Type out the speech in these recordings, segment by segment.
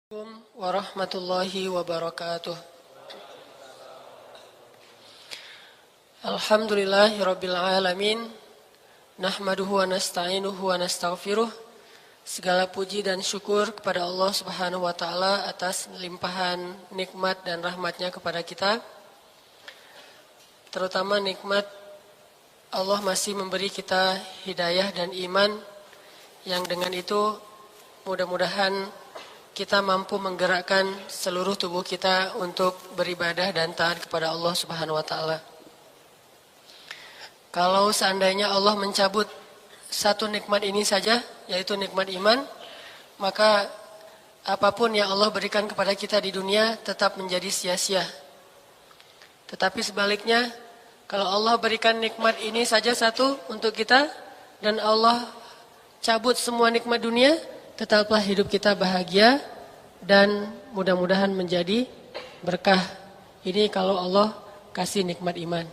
Assalamualaikum warahmatullahi wabarakatuh. Alhamdulillahirabbil alamin. Nahmaduhu wa nasta'inuhu wa nastaghfiruh. Segala puji dan syukur kepada Allah Subhanahu wa taala atas limpahan nikmat dan rahmatnya kepada kita. Terutama nikmat Allah masih memberi kita hidayah dan iman yang dengan itu mudah-mudahan kita mampu menggerakkan seluruh tubuh kita untuk beribadah dan taat kepada Allah Subhanahu wa taala. Kalau seandainya Allah mencabut satu nikmat ini saja, yaitu nikmat iman, maka apapun yang Allah berikan kepada kita di dunia tetap menjadi sia-sia. Tetapi sebaliknya, kalau Allah berikan nikmat ini saja satu untuk kita dan Allah cabut semua nikmat dunia, tetaplah hidup kita bahagia dan mudah-mudahan menjadi berkah. Ini kalau Allah kasih nikmat iman.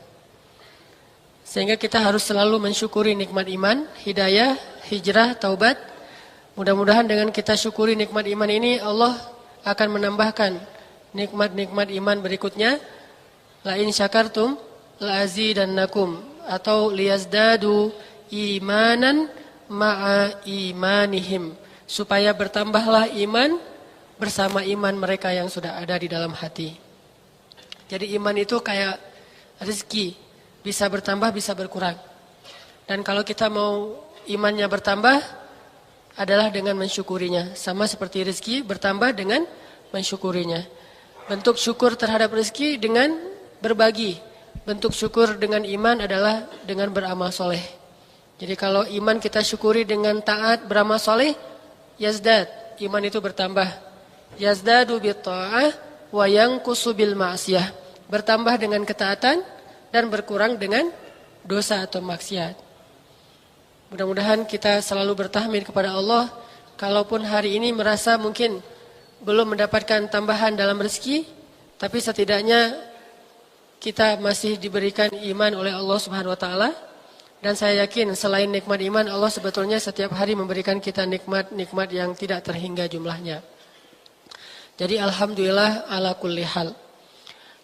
Sehingga kita harus selalu mensyukuri nikmat iman, hidayah, hijrah, taubat. Mudah-mudahan dengan kita syukuri nikmat iman ini, Allah akan menambahkan nikmat-nikmat iman berikutnya. La in syakartum la azidannakum, atau liyazdadu imanan ma'a imanihim, supaya bertambahlah iman bersama iman mereka yang sudah ada di dalam hati. Jadi iman itu kayak rezeki, bisa bertambah, bisa berkurang. Dan kalau kita mau imannya bertambah, adalah dengan mensyukurinya. Sama seperti rezeki bertambah dengan mensyukurinya. Bentuk syukur terhadap rezeki dengan berbagi. Bentuk syukur dengan iman adalah dengan beramal soleh. Jadi kalau iman kita syukuri dengan taat, beramal soleh, yazdad, iman itu bertambah. Yazdadu bitta'ah wa yanqusu bil ma'siyah. Bertambah dengan ketaatan dan berkurang dengan dosa atau maksiat. Mudah-mudahan kita selalu bertahmid kepada Allah. Kalaupun hari ini merasa mungkin belum mendapatkan tambahan dalam rezeki, tapi setidaknya kita masih diberikan iman oleh Allah Subhanahu wa taala. Dan saya yakin selain nikmat iman, Allah sebetulnya setiap hari memberikan kita nikmat-nikmat yang tidak terhingga jumlahnya. Jadi alhamdulillah ala kulli hal.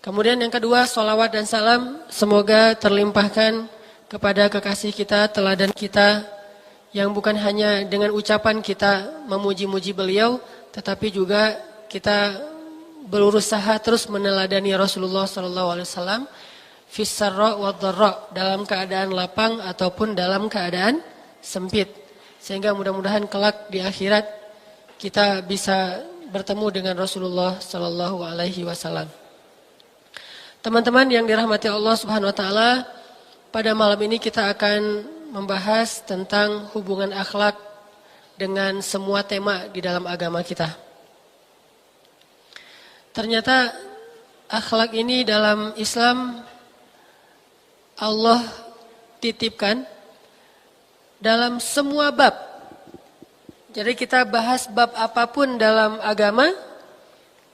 Kemudian yang kedua, salawat dan salam semoga terlimpahkan kepada kekasih kita, teladan kita, yang bukan hanya dengan ucapan kita memuji-muji beliau, tetapi juga kita berusaha terus meneladani Rasulullah SAW. Fissarra wa dharra, dalam keadaan lapang ataupun dalam keadaan sempit. Sehingga mudah-mudahan kelak di akhirat kita bisa bertemu dengan Rasulullah sallallahu alaihi wasallam. Teman-teman yang dirahmati Allah Subhanahu wa taala, pada malam ini kita akan membahas tentang hubungan akhlak dengan semua tema di dalam agama kita. Ternyata akhlak ini dalam Islam Allah titipkan dalam semua bab. Jadi kita bahas bab apapun dalam agama,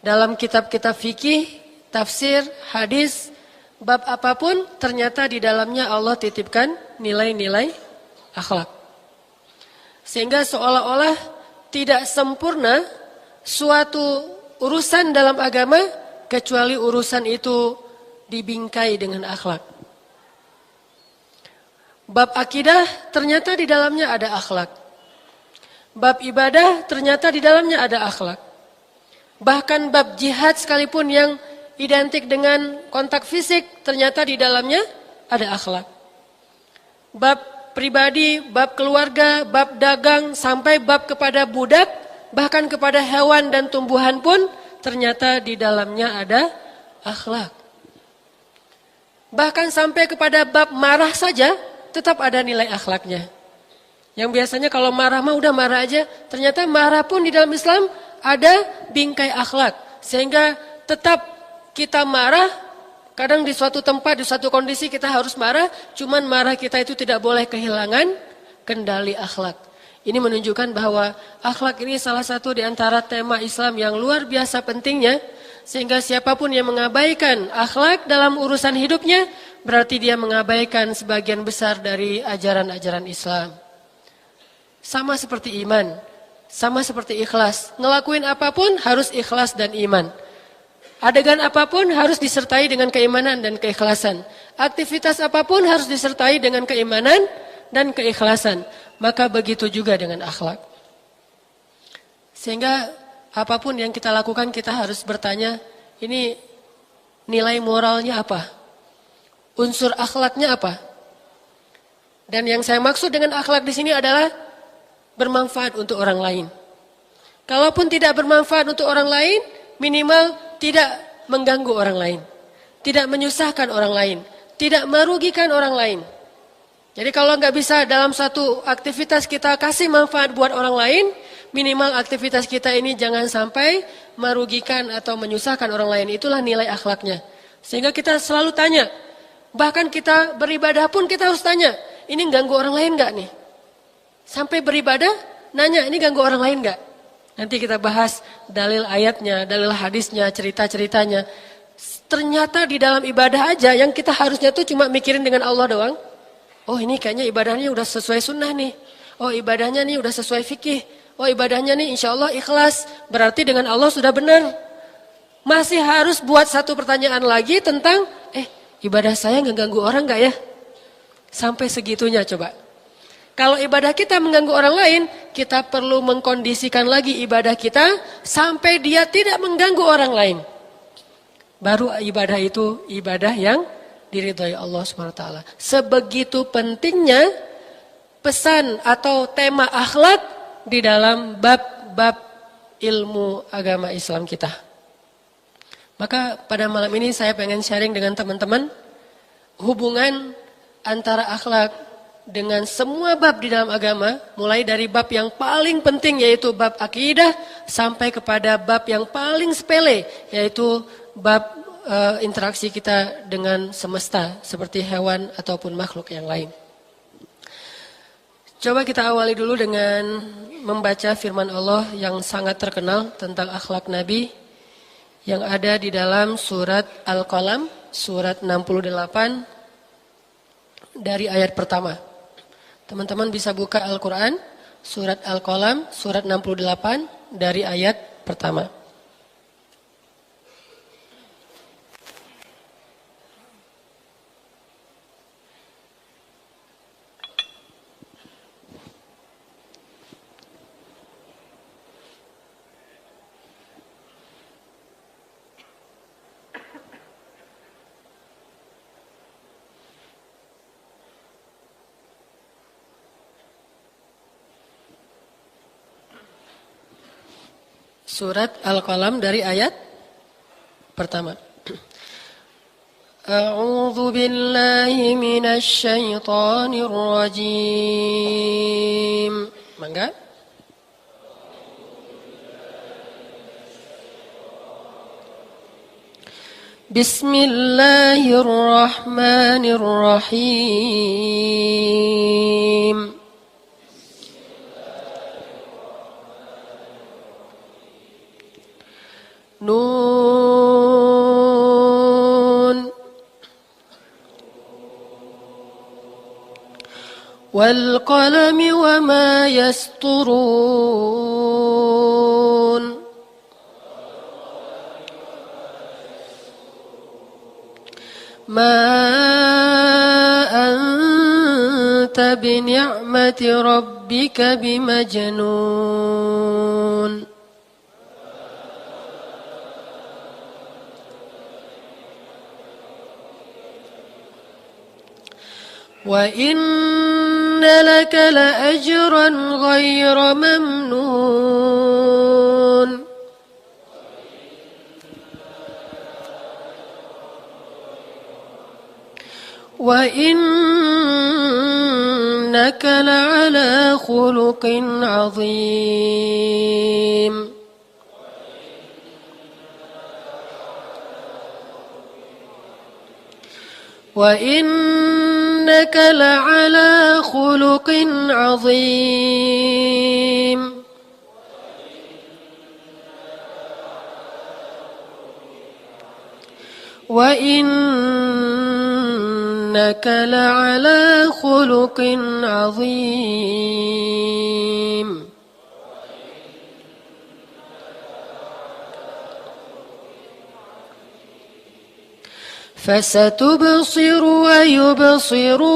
dalam kitab-kitab fikih, tafsir, hadis, bab apapun ternyata di dalamnya Allah titipkan nilai-nilai akhlak. Sehingga seolah-olah tidak sempurna suatu urusan dalam agama kecuali urusan itu dibingkai dengan akhlak. Bab akidah ternyata di dalamnya ada akhlak. Bab ibadah ternyata di dalamnya ada akhlak. Bahkan bab jihad sekalipun yang identik dengan kontak fisik ternyata di dalamnya ada akhlak. Bab pribadi, bab keluarga, bab dagang, sampai bab kepada budak, bahkan kepada hewan dan tumbuhan pun ternyata di dalamnya ada akhlak. Bahkan sampai kepada bab marah saja tetap ada nilai akhlaknya. Yang biasanya kalau marah mah udah marah aja, ternyata marah pun di dalam Islam ada bingkai akhlak. Sehingga tetap kita marah, kadang di suatu tempat, di suatu kondisi kita harus marah, cuman marah kita itu tidak boleh kehilangan kendali akhlak. Ini menunjukkan bahwa akhlak ini salah satu di antara tema Islam yang luar biasa pentingnya, sehingga siapapun yang mengabaikan akhlak dalam urusan hidupnya, berarti dia mengabaikan sebagian besar dari ajaran-ajaran Islam. Sama seperti iman. Sama seperti ikhlas. Ngelakuin apapun harus ikhlas dan iman. Adegan apapun harus disertai dengan keimanan dan keikhlasan. Aktivitas apapun harus disertai dengan keimanan dan keikhlasan. Maka begitu juga dengan akhlak. Sehingga apapun yang kita lakukan kita harus bertanya, ini nilai moralnya apa? Unsur akhlaknya apa? Dan yang saya maksud dengan akhlak di sini adalah bermanfaat untuk orang lain. Kalaupun tidak bermanfaat untuk orang lain, minimal tidak mengganggu orang lain. Tidak menyusahkan orang lain. Tidak merugikan orang lain. Jadi kalau nggak bisa dalam satu aktivitas kita kasih manfaat buat orang lain, minimal aktivitas kita ini jangan sampai merugikan atau menyusahkan orang lain. Itulah nilai akhlaknya. Sehingga kita selalu tanya, bahkan kita beribadah pun kita harus tanya, ini ganggu orang lain nggak nih? Sampai beribadah, nanya, ini ganggu orang lain nggak? Nanti kita bahas dalil ayatnya, dalil hadisnya, cerita-ceritanya. Ternyata di dalam ibadah aja yang kita harusnya tuh cuma mikirin dengan Allah doang. Oh ini kayaknya ibadahnya udah sesuai sunnah nih. Oh ibadahnya nih udah sesuai fikih. Oh ibadahnya nih insya Allah ikhlas. Berarti dengan Allah sudah benar. Masih harus buat satu pertanyaan lagi tentang, ibadah saya nggak ganggu orang nggak ya? Sampai segitunya coba. Kalau ibadah kita mengganggu orang lain, kita perlu mengkondisikan lagi ibadah kita sampai dia tidak mengganggu orang lain. Baru ibadah itu ibadah yang diridhai Allah SWT. Sebegitu pentingnya pesan atau tema akhlak di dalam bab-bab ilmu agama Islam kita. Maka pada malam ini saya pengen sharing dengan teman-teman hubungan antara akhlak dengan semua bab di dalam agama, mulai dari bab yang paling penting yaitu bab akidah sampai kepada bab yang paling sepele yaitu bab interaksi kita dengan semesta seperti hewan ataupun makhluk yang lain. Coba kita awali dulu dengan membaca firman Allah yang sangat terkenal tentang akhlak Nabi yang ada di dalam surat Al-Qalam, surat 68 dari ayat pertama. Teman-teman bisa buka Al-Quran, surat Al-Qalam, surat 68 dari ayat pertama. Surat Al-Qalam dari ayat pertama. A'udzu billahi minasy syaithanir rajim. Mangga. Bismillahirrahmanirrahim. Nun wal qalami wa ma yasturun ma anta bi ni'mati rabbika bimajnun. Wa inna laka la ajran ghayra mamnun. Wa innaka la'ala khuluqin 'azim. Wa innaka la'ala khuluqin 'azim. Wa innaka la'ala khuluqin 'azim. فستبصر ويبصرون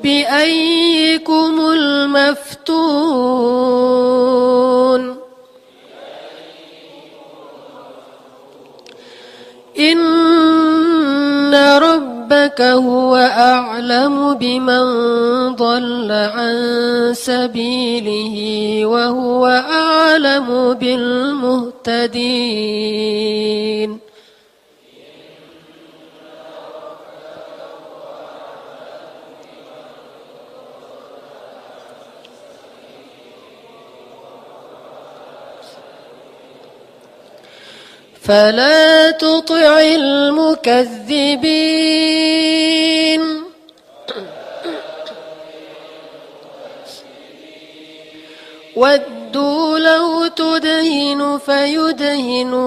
بأيكم المفتون إن ربك هو أعلم بمن ضل عن سبيله وهو أعلم بالمهتدين فلا تطع المكذبين ودوا لو تدهن فيدهنون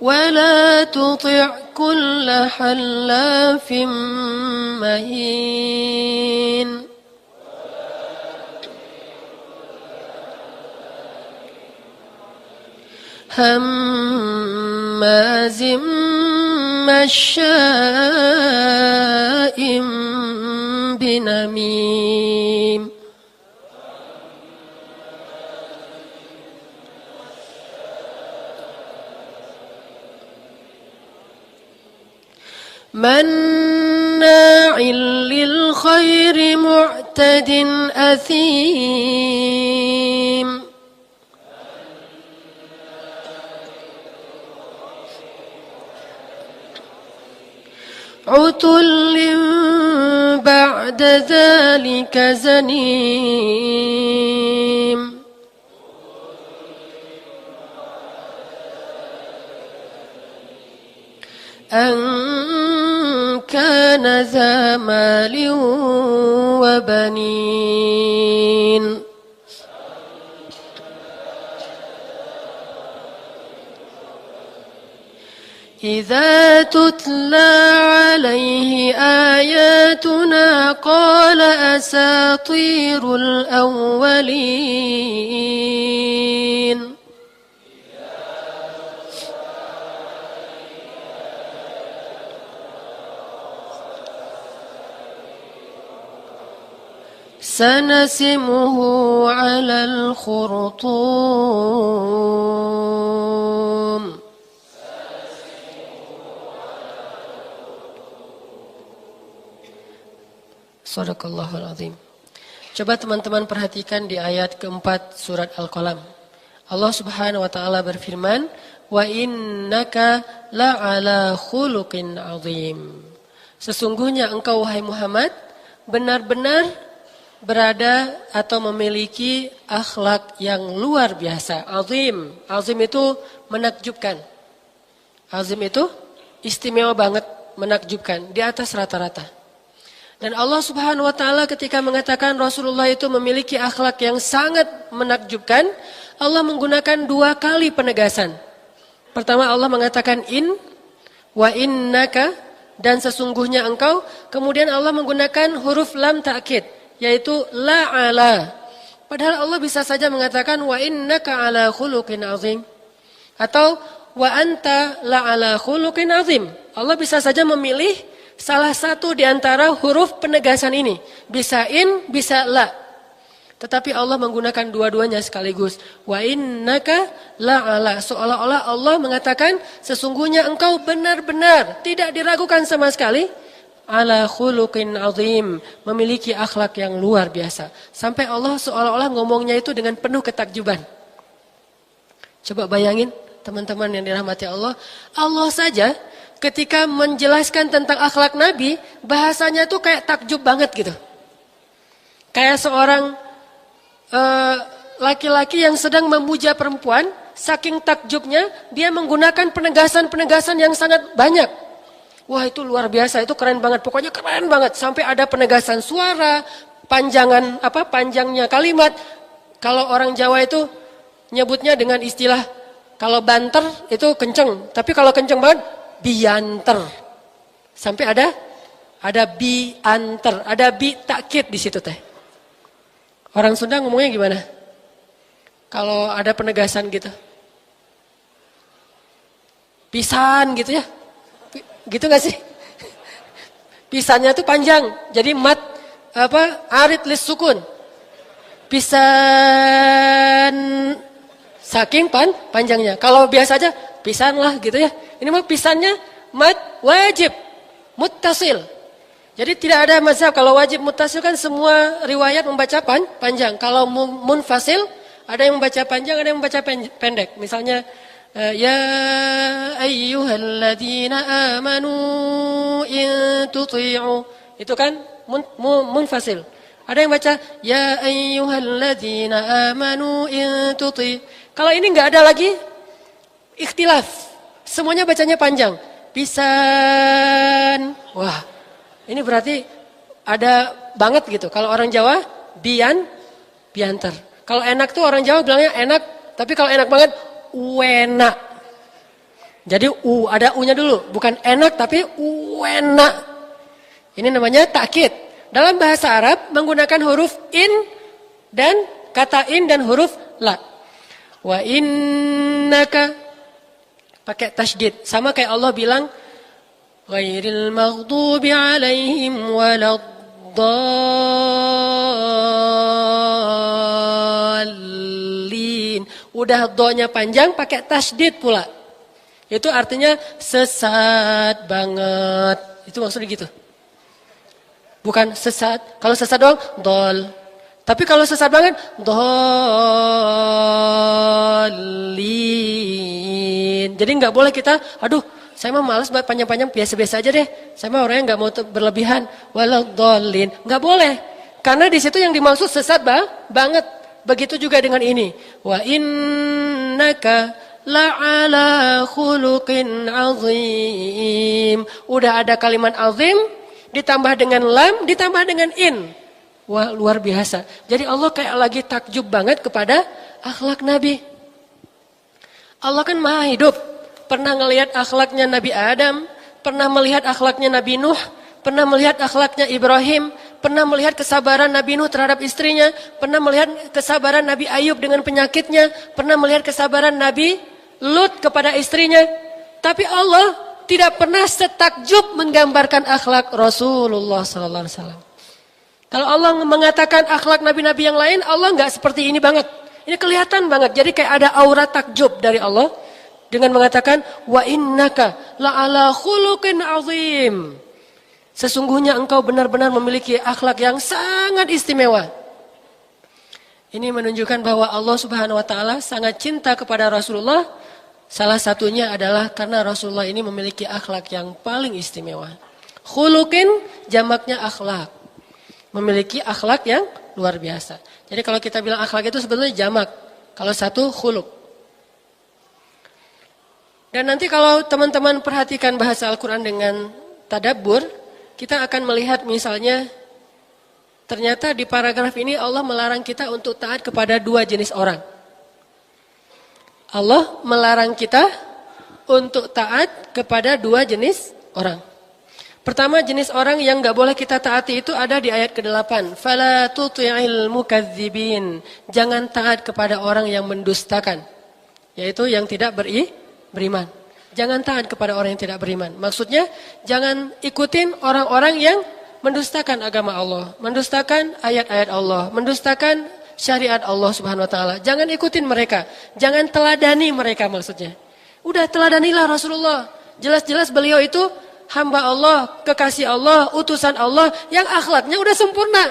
ولا تطع كل حلاف مهين هماز مشاء بنميم مناع للخير معتد أثيم عتل بعد ذلك زنيم أن كان ذا مال وبنين إذا تتلى عليه آياتنا قال أساطير الأولين سنسمه على الخرطوم Sadaqallahul azim. Coba teman-teman perhatikan di ayat keempat surat Al-Qalam. Allah Subhanahu wa taala berfirman, "Wa innaka la'ala khuluqin azim." Sesungguhnya engkau wahai Muhammad benar-benar berada atau memiliki akhlak yang luar biasa. Azim. Azim itu menakjubkan. Azim itu istimewa banget, menakjubkan, di atas rata-rata. Dan Allah Subhanahu wa taala ketika mengatakan Rasulullah itu memiliki akhlak yang sangat menakjubkan, Allah menggunakan 2 kali penegasan. Pertama Allah mengatakan wa innaka, dan sesungguhnya engkau. Kemudian Allah menggunakan huruf lam ta'kid, yaitu la'ala. Padahal Allah bisa saja mengatakan wa innaka ala khuluqin azim, atau wa anta la'ala khuluqin azim. Allah bisa saja memilih salah satu di antara huruf penegasan ini. Bisa bisa la. Tetapi Allah menggunakan dua-duanya sekaligus. Wa innaka la'ala. Seolah-olah Allah mengatakan sesungguhnya engkau benar-benar, tidak diragukan sama sekali, ala khuluqin azim, memiliki akhlak yang luar biasa. Sampai Allah seolah-olah ngomongnya itu dengan penuh ketakjuban. Coba bayangin teman-teman yang dirahmati Allah. Allah saja ketika menjelaskan tentang akhlak Nabi, bahasanya tuh kayak takjub banget gitu. Kayak seorang laki-laki yang sedang memuja perempuan, saking takjubnya, dia menggunakan penegasan-penegasan yang sangat banyak. Wah itu luar biasa, itu keren banget, pokoknya keren banget. Sampai ada penegasan suara, panjangnya kalimat. Kalau orang Jawa itu nyebutnya dengan istilah, kalau banter itu kenceng, tapi kalau kenceng banget, bianter. Sampai ada ada bi antar, ada bi takkid di situ teh. Orang Sunda ngomongnya gimana? Kalau ada penegasan gitu. Pisan gitu ya. Gitu gak sih? Pisannya tuh panjang. Jadi mat arid lis sukun. Pisan saking panjangnya. Kalau biasa aja pisan lah gitu ya. Ini mah pisannya mat wajib muttasil. Jadi tidak ada mazhab kalau wajib muttasil kan semua riwayat membaca panjang. Kalau munfasil ada yang membaca panjang, ada yang membaca pendek. Misalnya ya ayyuhalladzina amanu in tuti'u. Itu kan munfasil. Ada yang baca ya ayyuhalladzina amanu in tuti'. Kalau ini enggak ada lagi ikhtilaf. Semuanya bacanya panjang. Pisan. Wah, ini berarti ada banget gitu. Kalau orang Jawa biantar. Kalau enak tuh orang Jawa bilangnya enak, tapi kalau enak banget wena. Jadi ada u-nya dulu, bukan enak tapi wena. Ini namanya takkid. Dalam bahasa Arab menggunakan huruf in dan kata in dan huruf la. Wa innaka pakai tasydid. Sama kayak Allah bilang ghairil maghdubi alaihim waladdallin. Udah do-nya panjang pakai tasydid pula. Itu artinya sesat banget. Itu maksudnya gitu. Bukan sesat. Kalau sesat doang dol. Tapi kalau sesat banget dolin. Jadi nggak boleh kita, aduh, saya mah malas buat panjang-panjang, biasa-biasa aja deh. Saya mah orangnya nggak mau berlebihan. Walau dolin, nggak boleh. Karena di situ yang dimaksud sesat banget. Begitu juga dengan ini. Wa innaka la'ala khuluqin azim. Udah ada kalimat azim. Ditambah dengan lam, ditambah dengan in. Wah, luar biasa. Jadi Allah kayak lagi takjub banget kepada akhlak Nabi. Allah kan maha hidup. Pernah ngelihat akhlaknya Nabi Adam. Pernah melihat akhlaknya Nabi Nuh. Pernah melihat akhlaknya Ibrahim. Pernah melihat kesabaran Nabi Nuh terhadap istrinya. Pernah melihat kesabaran Nabi Ayub dengan penyakitnya. Pernah melihat kesabaran Nabi Lut kepada istrinya. Tapi Allah tidak pernah setakjub menggambarkan akhlak Rasulullah SAW. Kalau Allah mengatakan akhlak nabi-nabi yang lain, Allah nggak seperti ini banget. Ini kelihatan banget. Jadi kayak ada aura takjub dari Allah dengan mengatakan wa innaka la'ala khuluqin azim. Sesungguhnya engkau benar-benar memiliki akhlak yang sangat istimewa. Ini menunjukkan bahwa Allah Subhanahu wa taala sangat cinta kepada Rasulullah. Salah satunya adalah karena Rasulullah ini memiliki akhlak yang paling istimewa. Khuluqin jamaknya akhlak. Memiliki akhlak yang luar biasa. Jadi kalau kita bilang akhlak itu sebetulnya jamak. Kalau satu khuluq. Dan nanti kalau teman-teman perhatikan bahasa Al-Quran dengan tadabbur, kita akan melihat misalnya ternyata di paragraf ini Allah melarang kita untuk taat kepada dua jenis orang. Allah melarang kita untuk taat kepada dua jenis orang. Pertama, jenis orang yang enggak boleh kita taati itu ada di ayat ke-8. Fala tuti'il mukadzibin. Jangan taat kepada orang yang mendustakan. Yaitu yang tidak beriman. Jangan taat kepada orang yang tidak beriman. Maksudnya, jangan ikutin orang-orang yang mendustakan agama Allah. Mendustakan ayat-ayat Allah. Mendustakan syariat Allah Subhanahu wa taala. Jangan ikutin mereka. Jangan teladani mereka maksudnya. Udah teladanilah Rasulullah. Jelas-jelas beliau itu hamba Allah, kekasih Allah, utusan Allah yang akhlaknya udah sempurna.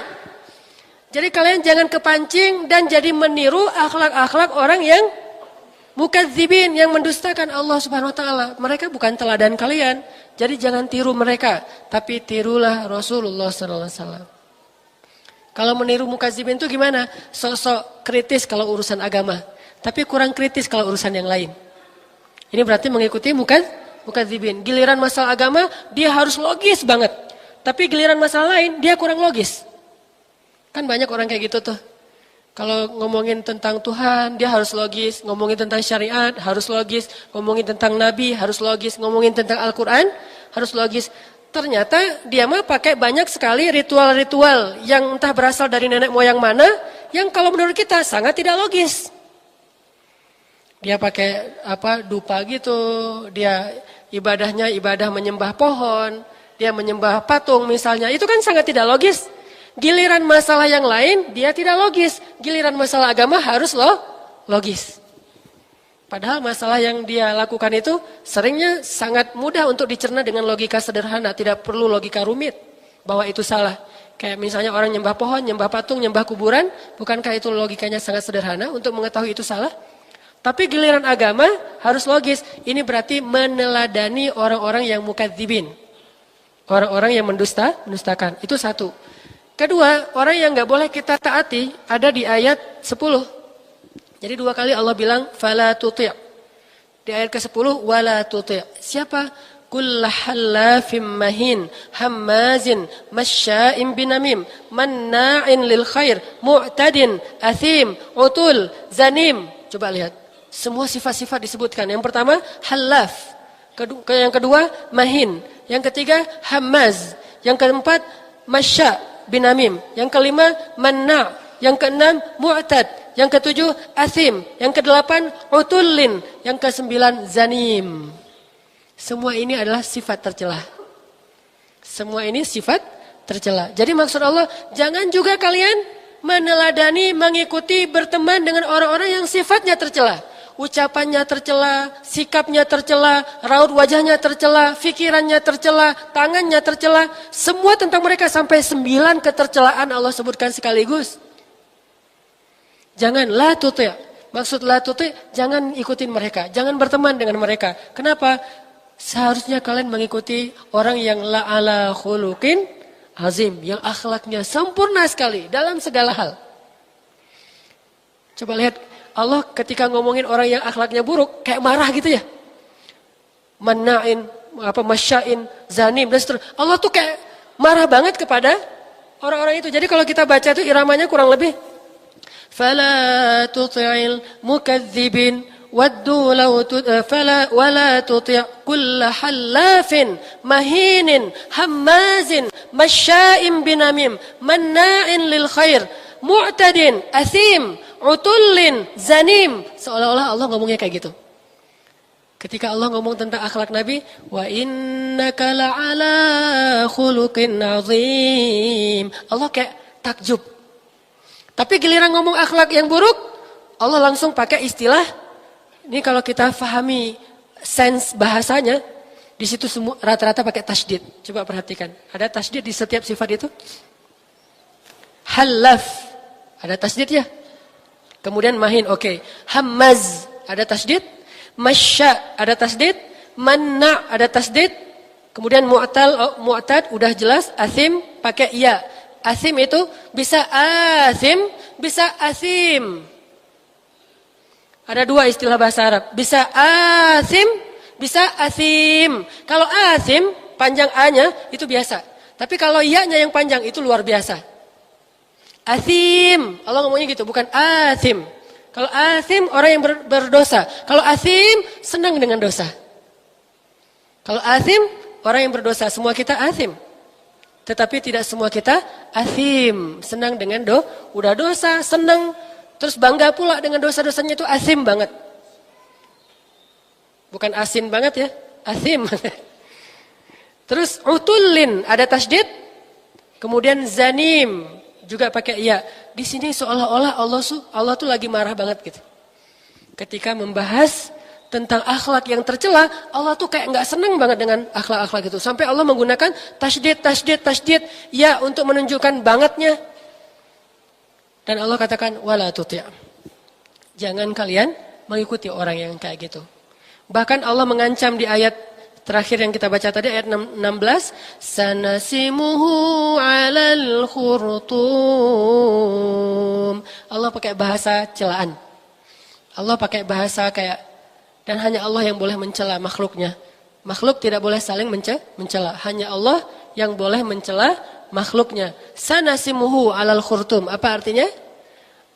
Jadi kalian jangan kepancing dan jadi meniru akhlak-akhlak orang yang mukadzibin, yang mendustakan Allah Subhanahu wa taala. Mereka bukan teladan kalian. Jadi jangan tiru mereka, tapi tirulah Rasulullah sallallahu alaihi wasallam. Kalau meniru mukadzibin itu gimana? Sok-sok kritis kalau urusan agama. Tapi kurang kritis kalau urusan yang lain. Ini berarti mengikuti mukadzibin. Giliran masalah agama, dia harus logis banget. Tapi giliran masalah lain, dia kurang logis. Kan banyak orang kayak gitu tuh. Kalau ngomongin tentang Tuhan, dia harus logis. Ngomongin tentang syariat, harus logis. Ngomongin tentang Nabi, harus logis. Ngomongin tentang Al-Quran, harus logis. ternyata dia mah pakai banyak sekali ritual-ritual yang entah berasal dari nenek moyang mana, yang kalau menurut kita sangat tidak logis. Dia pakai dupa gitu, dia ibadahnya ibadah menyembah pohon, dia menyembah patung misalnya, itu kan sangat tidak logis. Giliran masalah yang lain dia tidak logis, giliran masalah agama harus logis. Padahal masalah yang dia lakukan itu seringnya sangat mudah untuk dicerna dengan logika sederhana. Tidak perlu logika rumit bahwa itu salah. Kayak misalnya orang nyembah pohon, nyembah patung, nyembah kuburan. Bukankah itu logikanya sangat sederhana untuk mengetahui itu salah? Tapi giliran agama harus logis. Ini berarti meneladani orang-orang yang mukadzibin. Orang-orang yang mendustakan. Itu satu. Kedua, orang yang gak boleh kita taati ada di ayat 10. Jadi 2 kali Allah bilang fala tuti'. Di ayat ke-10 wala tuti'. Siapa? Kullahallafim mahin, hammazin, masya'im binamim, manna'in lil khair, mu'tadin, athim, utul, zanim. Coba lihat. Semua sifat-sifat disebutkan. Yang pertama hallaf. Yang kedua mahin. Yang ketiga hammaz. Yang keempat masya' binamim. Yang kelima manna'. Yang keenam mu'tad. Yang ketujuh, asim. Yang kedelapan, utullin. Yang kesembilan, zanim. Semua ini adalah sifat tercela. Semua ini sifat tercela. Jadi maksud Allah, jangan juga kalian meneladani, mengikuti, berteman dengan orang-orang yang sifatnya tercela. Ucapannya tercela, sikapnya tercela, raut wajahnya tercela, pikirannya tercela, tangannya tercela. Semua tentang mereka sampai 9 ketercelaan Allah sebutkan sekaligus. Jangan la tuti'. Maksud la tuti', jangan ikutin mereka. Jangan berteman dengan mereka. Kenapa? Seharusnya kalian mengikuti orang yang la ala khuluqin azim. Yang akhlaknya sempurna sekali dalam segala hal. Coba lihat. Allah ketika ngomongin orang yang akhlaknya buruk. Kayak marah gitu ya. Manna'in, masya'in, zanim, dan seterusnya. Allah tuh kayak marah banget kepada orang-orang itu. Jadi kalau kita baca itu iramanya kurang lebih. فلا تطع المكذبين ودوا لو ولا تطع كل حلاف مهين هماز مشاء بنميم مناع للخير معتد أثيم عتل زنيم. Seolah-olah Allah ngomongnya kayak gitu. Ketika Allah ngomong tentang akhlak Nabi, wa innaka la'ala khuluqin azim. Allah kayak takjub. Tapi giliran ngomong akhlak yang buruk, Allah langsung pakai istilah. Ini kalau kita fahami sense bahasanya, di situ semua rata-rata pakai tasydid. Coba perhatikan, ada tasydid di setiap sifat itu. Halaf, ada tasydid ya. Kemudian mahin, oke. Hammaz, ada tasydid. Masya, ada tasydid. Manna, ada tasydid. Kemudian mu'tad, udah jelas. Athim, pakai ya. Asim itu bisa asim, bisa asim. Ada 2 istilah bahasa Arab. Bisa asim, bisa asim. Kalau asim, panjang A-nya itu biasa. Tapi kalau iya-nya yang panjang itu luar biasa. Asim, Allah ngomongnya gitu, bukan asim. Kalau asim, orang yang berdosa. Kalau asim, senang dengan dosa. Kalau asim, orang yang berdosa. Semua kita asim. Tetapi tidak semua kita asim, senang dengan udah dosa, senang, terus bangga pula dengan dosa-dosanya itu asim banget. Bukan asin banget ya, asim. Terus utullin, ada tasydid, kemudian zanim, juga pakai iya. Di sini seolah-olah Allah tuh lagi marah banget gitu. Ketika membahas tentang akhlak yang tercela, Allah tuh kayak nggak senang banget dengan akhlak-akhlak itu. Sampai Allah menggunakan tasydid ya untuk menunjukkan bangetnya. Dan Allah katakan wala tuti'. Jangan kalian mengikuti orang yang kayak gitu. Bahkan Allah mengancam di ayat terakhir yang kita baca tadi ayat 16, sanasimuhu 'alal khurtum. Allah pakai bahasa celaan. Allah pakai bahasa kayak, dan hanya Allah yang boleh mencela makhluknya. Makhluk tidak boleh saling mencela. Hanya Allah yang boleh mencela makhluknya. Sanasimuhu 'alal khurtum. Apa artinya?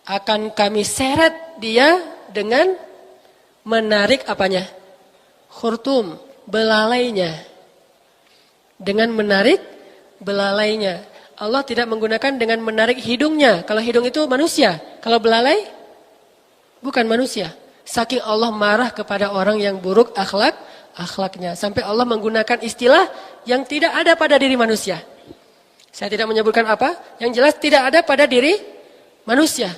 Akan kami seret dia dengan menarik apanya? Khurtum, belalainya. dengan menarik belalainya. Allah tidak menggunakan dengan menarik hidungnya. Kalau hidung itu manusia. Kalau belalai bukan manusia. Saking Allah marah kepada orang yang buruk akhlaknya. Sampai Allah menggunakan istilah yang tidak ada pada diri manusia. Saya tidak menyebutkan apa. Yang jelas tidak ada pada diri manusia.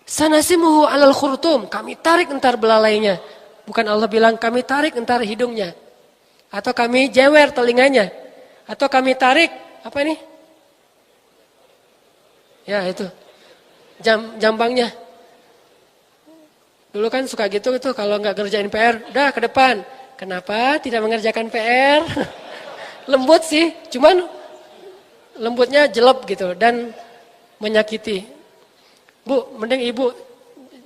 Sanasimuhu alal khurtum. Kami tarik entar belalainya. Bukan Allah bilang kami tarik entar hidungnya. Atau kami jewer telinganya. Atau kami tarik, apa ini? Ya itu, jambangnya. Dulu kan suka gitu kalau nggak ngerjain PR, udah ke depan. Kenapa tidak mengerjakan PR? Lembut sih, cuman lembutnya jelek gitu dan menyakiti. Bu, mending ibu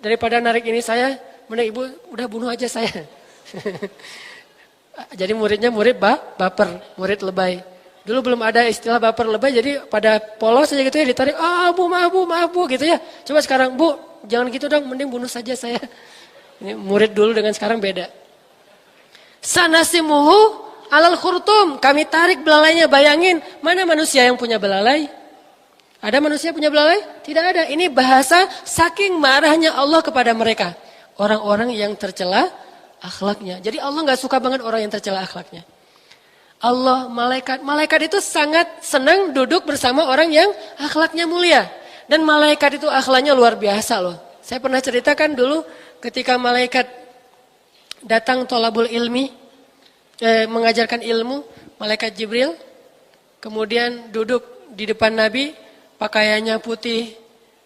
daripada narik ini saya, mending ibu udah bunuh aja saya. Jadi muridnya baper, murid lebay. Dulu belum ada istilah baper lebay, jadi pada polos saja gitu ya ditarik, maaf bu gitu ya. Coba sekarang, bu jangan gitu dong, mending bunuh saja saya. Ini murid dulu dengan sekarang beda. Sanasimuhu alal khurtum, kami tarik belalainya. Bayangin, mana manusia yang punya belalai? Ada manusia punya belalai? Tidak ada. Ini bahasa saking marahnya Allah kepada mereka. Orang-orang yang tercela akhlaknya. Jadi Allah gak suka banget orang yang tercela akhlaknya. Allah, malaikat itu sangat senang duduk bersama orang yang akhlaknya mulia. Dan malaikat itu akhlaknya luar biasa loh. Saya pernah ceritakan dulu ketika malaikat datang tolabul ilmi, mengajarkan ilmu, malaikat Jibril, kemudian duduk di depan Nabi, pakaiannya putih,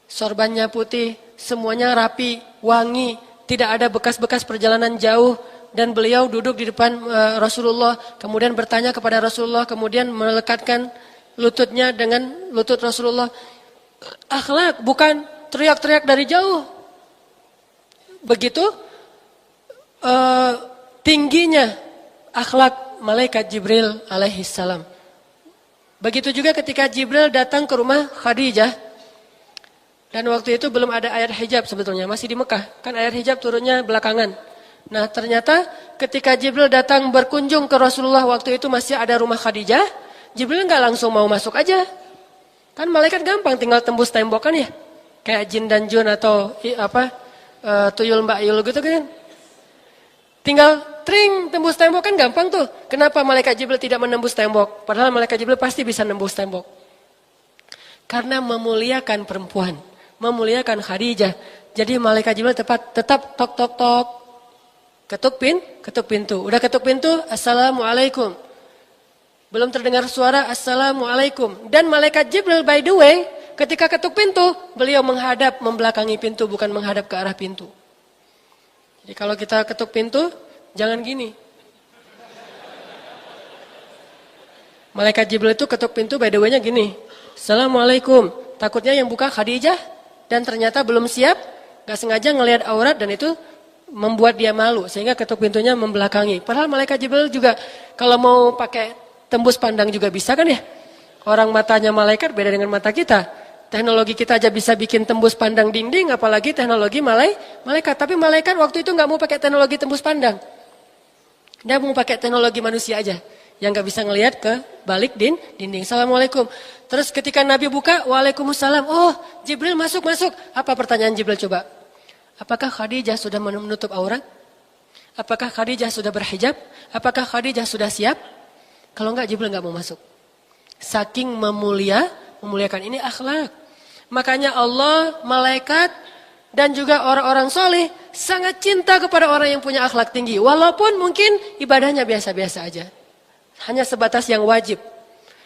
sorbannya putih, semuanya rapi, wangi, tidak ada bekas-bekas perjalanan jauh. Dan beliau duduk di depan Rasulullah, kemudian bertanya kepada Rasulullah, kemudian melekatkan lututnya dengan lutut Rasulullah. Akhlak, bukan teriak-teriak dari jauh. Begitu tingginya akhlak malaikat Jibril alaihissalam. Begitu juga ketika Jibril datang ke rumah Khadijah. Dan waktu itu belum ada ayat hijab sebetulnya, masih di Mekah. Kan ayat hijab turunnya belakangan. Nah ternyata ketika Jibril datang berkunjung ke Rasulullah waktu itu masih ada rumah Khadijah. Jibril nggak langsung mau masuk aja. Kan malaikat gampang tinggal tembus tembok kan ya. Kayak jin dan jun atau tuyul mbak yul gitu kan. Tinggal tring tembus tembok kan gampang tuh. Kenapa malaikat Jibril tidak menembus tembok? Padahal malaikat Jibril pasti bisa nembus tembok. Karena memuliakan perempuan. Memuliakan Khadijah. Jadi malaikat Jibril tetap tok tok tok. Ketuk pintu. Udah ketuk pintu, assalamualaikum. Belum terdengar suara, assalamualaikum. Dan malaikat Jibril by the way, ketika ketuk pintu, beliau menghadap membelakangi pintu, bukan menghadap ke arah pintu. Jadi kalau kita ketuk pintu, jangan gini. Malaikat Jibril itu ketuk pintu by the way-nya gini. Assalamualaikum. Takutnya yang buka Khadijah, dan ternyata belum siap, gak sengaja ngelihat aurat dan itu membuat dia malu sehingga ketuk pintunya membelakangi. Padahal malaikat Jibril juga kalau mau pakai tembus pandang juga bisa kan ya. Orang matanya malaikat beda dengan mata kita. Teknologi kita aja bisa bikin tembus pandang dinding apalagi teknologi malaikat. Tapi malaikat waktu itu nggak mau pakai teknologi tembus pandang. Dia mau pakai teknologi manusia aja yang nggak bisa ngelihat ke balik dinding. Assalamualaikum. Terus ketika Nabi buka, waalaikumsalam. Oh, Jibril masuk. Apa pertanyaan Jibril coba? Apakah Khadijah sudah menutup aurat? Apakah Khadijah sudah berhijab? Apakah Khadijah sudah siap? Kalau enggak, Jibril enggak mau masuk. Saking memuliakan ini akhlak. Makanya Allah, malaikat, dan juga orang-orang soleh sangat cinta kepada orang yang punya akhlak tinggi. Walaupun mungkin ibadahnya biasa-biasa aja. Hanya sebatas yang wajib.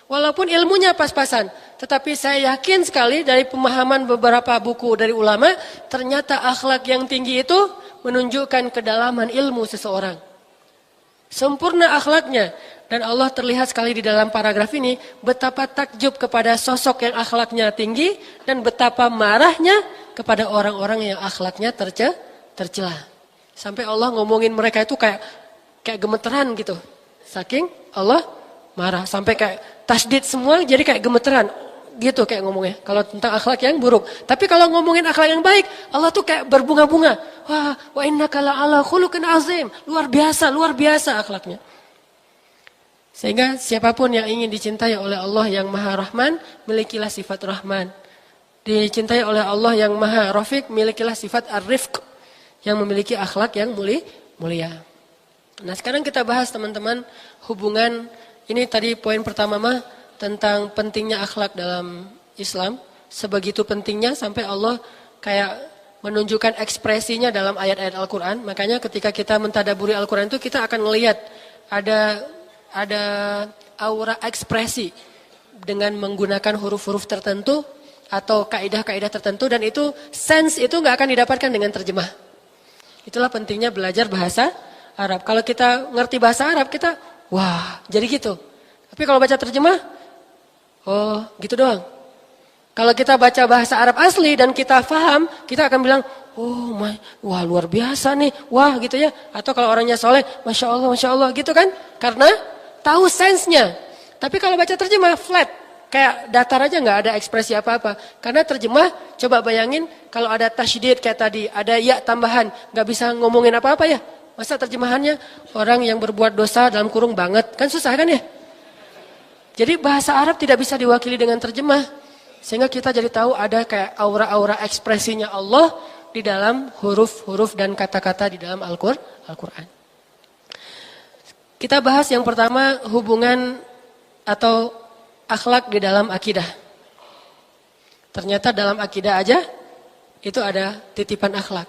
Walaupun ilmunya pas-pasan. Tetapi saya yakin sekali dari pemahaman beberapa buku dari ulama. Ternyata akhlak yang tinggi itu menunjukkan kedalaman ilmu seseorang. Sempurna akhlaknya. Dan Allah terlihat sekali di dalam paragraf ini. Betapa takjub kepada sosok yang akhlaknya tinggi. Dan betapa marahnya kepada orang-orang yang akhlaknya tercela. Sampai Allah ngomongin mereka itu kayak gemeteran gitu. Saking Allah marah. Sampai kayak tasdid semua jadi kayak gemeteran. Gitu kayak ngomongnya. Kalau tentang akhlak yang buruk. Tapi kalau ngomongin akhlak yang baik. Allah tuh kayak berbunga-bunga. Wah, wa innaka la'ala khuluqin azim. Luar biasa akhlaknya. Sehingga siapapun yang ingin dicintai oleh Allah yang Maha Rahman, milikilah sifat Rahman. Dicintai oleh Allah yang Maha Rafiq, milikilah sifat Ar-Rifq, yang memiliki akhlak yang mulia. Nah, sekarang kita bahas teman-teman hubungan, ini tadi poin pertama mah tentang pentingnya akhlak dalam Islam. Sebegitu pentingnya sampai Allah kayak menunjukkan ekspresinya dalam ayat-ayat Al-Quran. Makanya ketika kita mentadaburi Al-Quran itu kita akan melihat ada aura ekspresi dengan menggunakan huruf-huruf tertentu atau kaidah-kaidah tertentu, dan itu sense itu nggak akan didapatkan dengan terjemah. Itulah pentingnya belajar bahasa Arab. Kalau kita ngerti bahasa Arab, kita wah jadi gitu. Tapi kalau baca terjemah, oh gitu doang. Kalau kita baca bahasa Arab asli dan kita paham, kita akan bilang, oh wah luar biasa nih, wah gitu ya. Atau kalau orangnya soleh, Masya Allah gitu kan. Karena tahu sense-nya. Tapi kalau baca terjemah flat, kayak datar aja nggak ada ekspresi apa-apa. Karena terjemah, coba bayangin kalau ada tasydid kayak tadi, ada ya tambahan, nggak bisa ngomongin apa-apa ya. Masa terjemahannya orang yang berbuat dosa dalam kurung banget, kan susah kan ya? Jadi bahasa Arab tidak bisa diwakili dengan terjemah. Sehingga kita jadi tahu ada kayak aura-aura ekspresinya Allah di dalam huruf-huruf dan kata-kata di dalam Al-Quran. Kita bahas yang pertama hubungan atau akhlak di dalam akidah. Ternyata dalam akidah aja itu ada titipan akhlak.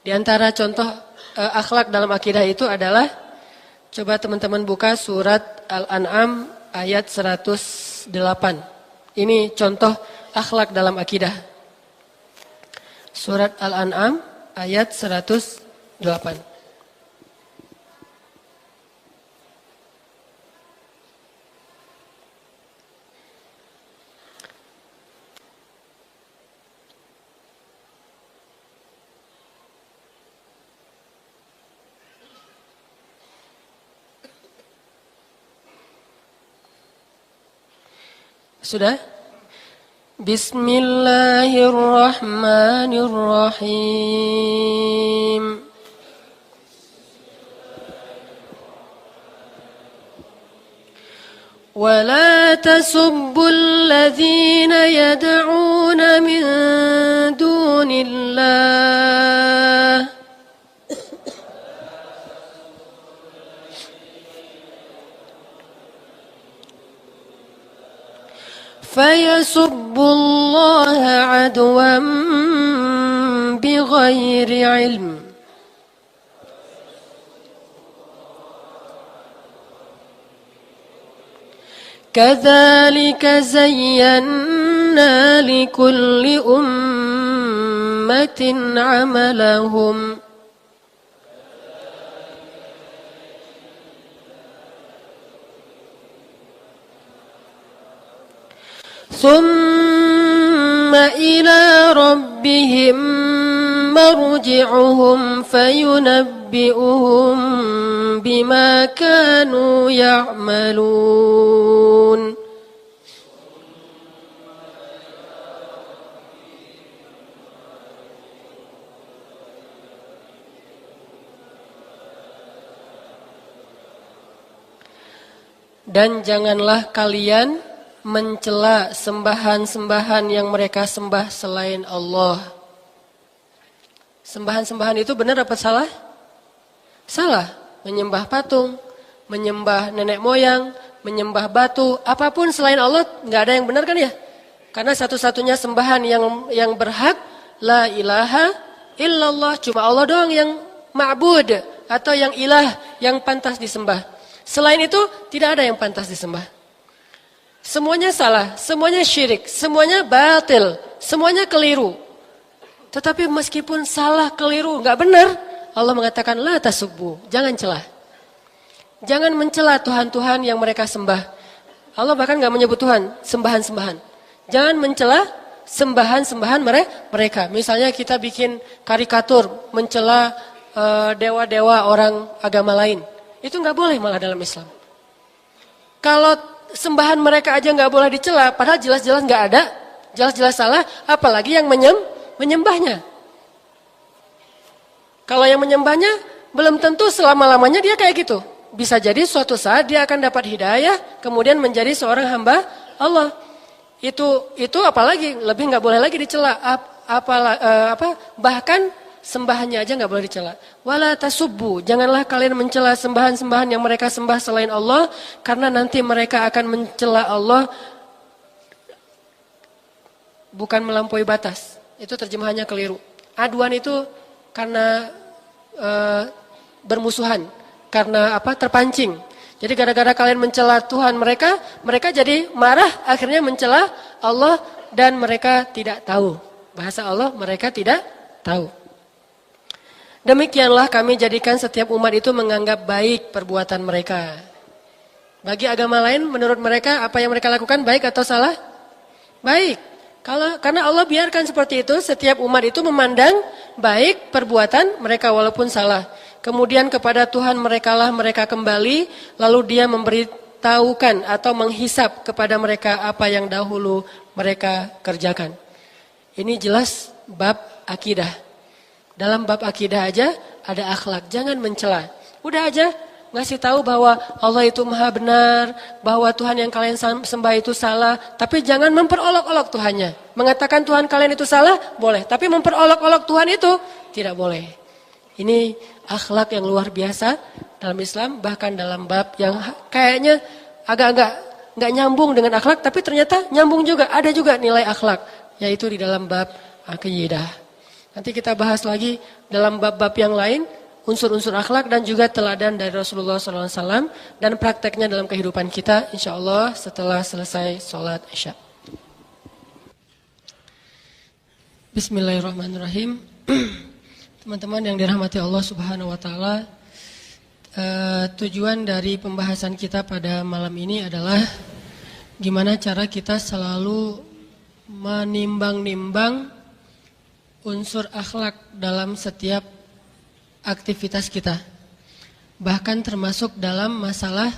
Di antara contoh akhlak dalam akidah itu adalah, coba teman-teman buka surat Al-An'am ayat 108. Ini contoh akhlak dalam akidah. Surat Al-An'am ayat 108. Sudah? Bismillahirrahmanirrahim. ولا تسبوا الذين يدعون من دون الله فيسبوا الله عدوا بغير علم كذلك زينا لكل أمة عملهم ثم إلى ربهم مرجعهم فينبئهم بما كانوا يعملون. Dan janganlah kalian mencela sembahan-sembahan yang mereka sembah selain Allah. Sembahan-sembahan itu benar apa salah? Salah. Menyembah patung, menyembah nenek moyang, menyembah batu, apapun selain Allah nggak ada yang benar kan ya? Karena satu-satunya sembahan yang berhak la ilaha illallah, cuma Allah doang yang ma'bud atau yang ilah, yang pantas disembah. Selain itu tidak ada yang pantas disembah. Semuanya salah, semuanya syirik, semuanya batil, semuanya keliru. Tetapi meskipun salah, keliru, nggak benar, Allah mengatakan la tasubbu, jangan celah. Jangan mencela Tuhan-Tuhan yang mereka sembah. Allah bahkan nggak menyebut Tuhan, sembahan-sembahan. Jangan mencela sembahan-sembahan mereka. Misalnya kita bikin karikatur mencela dewa-dewa orang agama lain. Itu nggak boleh malah dalam Islam. Kalau sembahan mereka aja nggak boleh dicela, padahal jelas-jelas nggak ada, jelas-jelas salah, apalagi yang menyembahnya. Kalau yang menyembahnya belum tentu selama-lamanya dia kayak gitu. bisa jadi suatu saat dia akan dapat hidayah, kemudian menjadi seorang hamba Allah. Itu apalagi lebih nggak boleh lagi dicela. Bahkan sembahannya aja nggak boleh dicela. Wala tasubbu, janganlah kalian mencela sembahan-sembahan yang mereka sembah selain Allah, karena nanti mereka akan mencela Allah bukan melampaui batas. Itu terjemahannya keliru. Aduan itu karena bermusuhan, karena terpancing. Jadi gara-gara kalian mencela Tuhan mereka jadi marah, akhirnya mencela Allah dan mereka tidak tahu. Bahasa Allah, mereka tidak tahu. Demikianlah kami jadikan setiap umat itu menganggap baik perbuatan mereka. Bagi agama lain, menurut mereka apa yang mereka lakukan baik atau salah? Baik. Karena Allah biarkan seperti itu, setiap umat itu memandang baik perbuatan mereka walaupun salah. Kemudian kepada Tuhan merekalah mereka kembali, lalu Dia memberitahukan atau menghisap kepada mereka apa yang dahulu mereka kerjakan. Ini jelas bab akidah. Dalam bab akidah aja ada akhlak, jangan mencela. Udah aja ngasih tahu bahwa Allah itu maha benar, bahwa Tuhan yang kalian sembah itu salah, tapi jangan memperolok-olok Tuhannya. Mengatakan Tuhan kalian itu salah, boleh, tapi memperolok-olok Tuhan itu tidak boleh. Ini akhlak yang luar biasa dalam Islam, bahkan dalam bab yang kayaknya agak-agak nggak nyambung dengan akhlak, tapi ternyata nyambung juga, ada juga nilai akhlak, yaitu di dalam bab akidah. Nanti kita bahas lagi dalam bab-bab yang lain, unsur-unsur akhlak dan juga teladan dari Rasulullah SAW dan prakteknya dalam kehidupan kita, insya Allah setelah selesai sholat Isya. Bismillahirrahmanirrahim. Teman-teman yang dirahmati Allah Subhanahu wa taala, tujuan dari pembahasan kita pada malam ini adalah gimana cara kita selalu menimbang-nimbang unsur akhlak dalam setiap aktivitas kita. Bahkan termasuk dalam masalah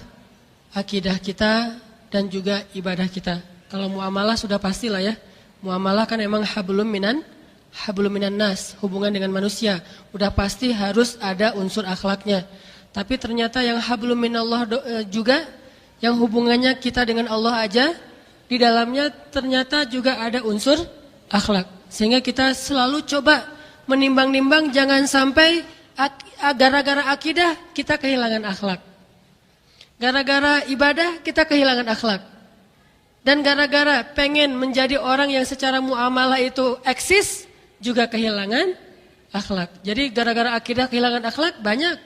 akidah kita dan juga ibadah kita. Kalau muamalah sudah pastilah ya. Muamalah kan emang hablum minan nas, hubungan dengan manusia. Udah pasti harus ada unsur akhlaknya. Tapi ternyata yang hablum minallah juga, yang hubungannya kita dengan Allah aja, di dalamnya ternyata juga ada unsur akhlak. Sehingga kita selalu coba menimbang-nimbang, jangan sampai gara-gara akidah kita kehilangan akhlak. Gara-gara ibadah kita kehilangan akhlak. Dan gara-gara pengen menjadi orang yang secara muamalah itu eksis, juga kehilangan akhlak. Jadi gara-gara akidah kehilangan akhlak banyak.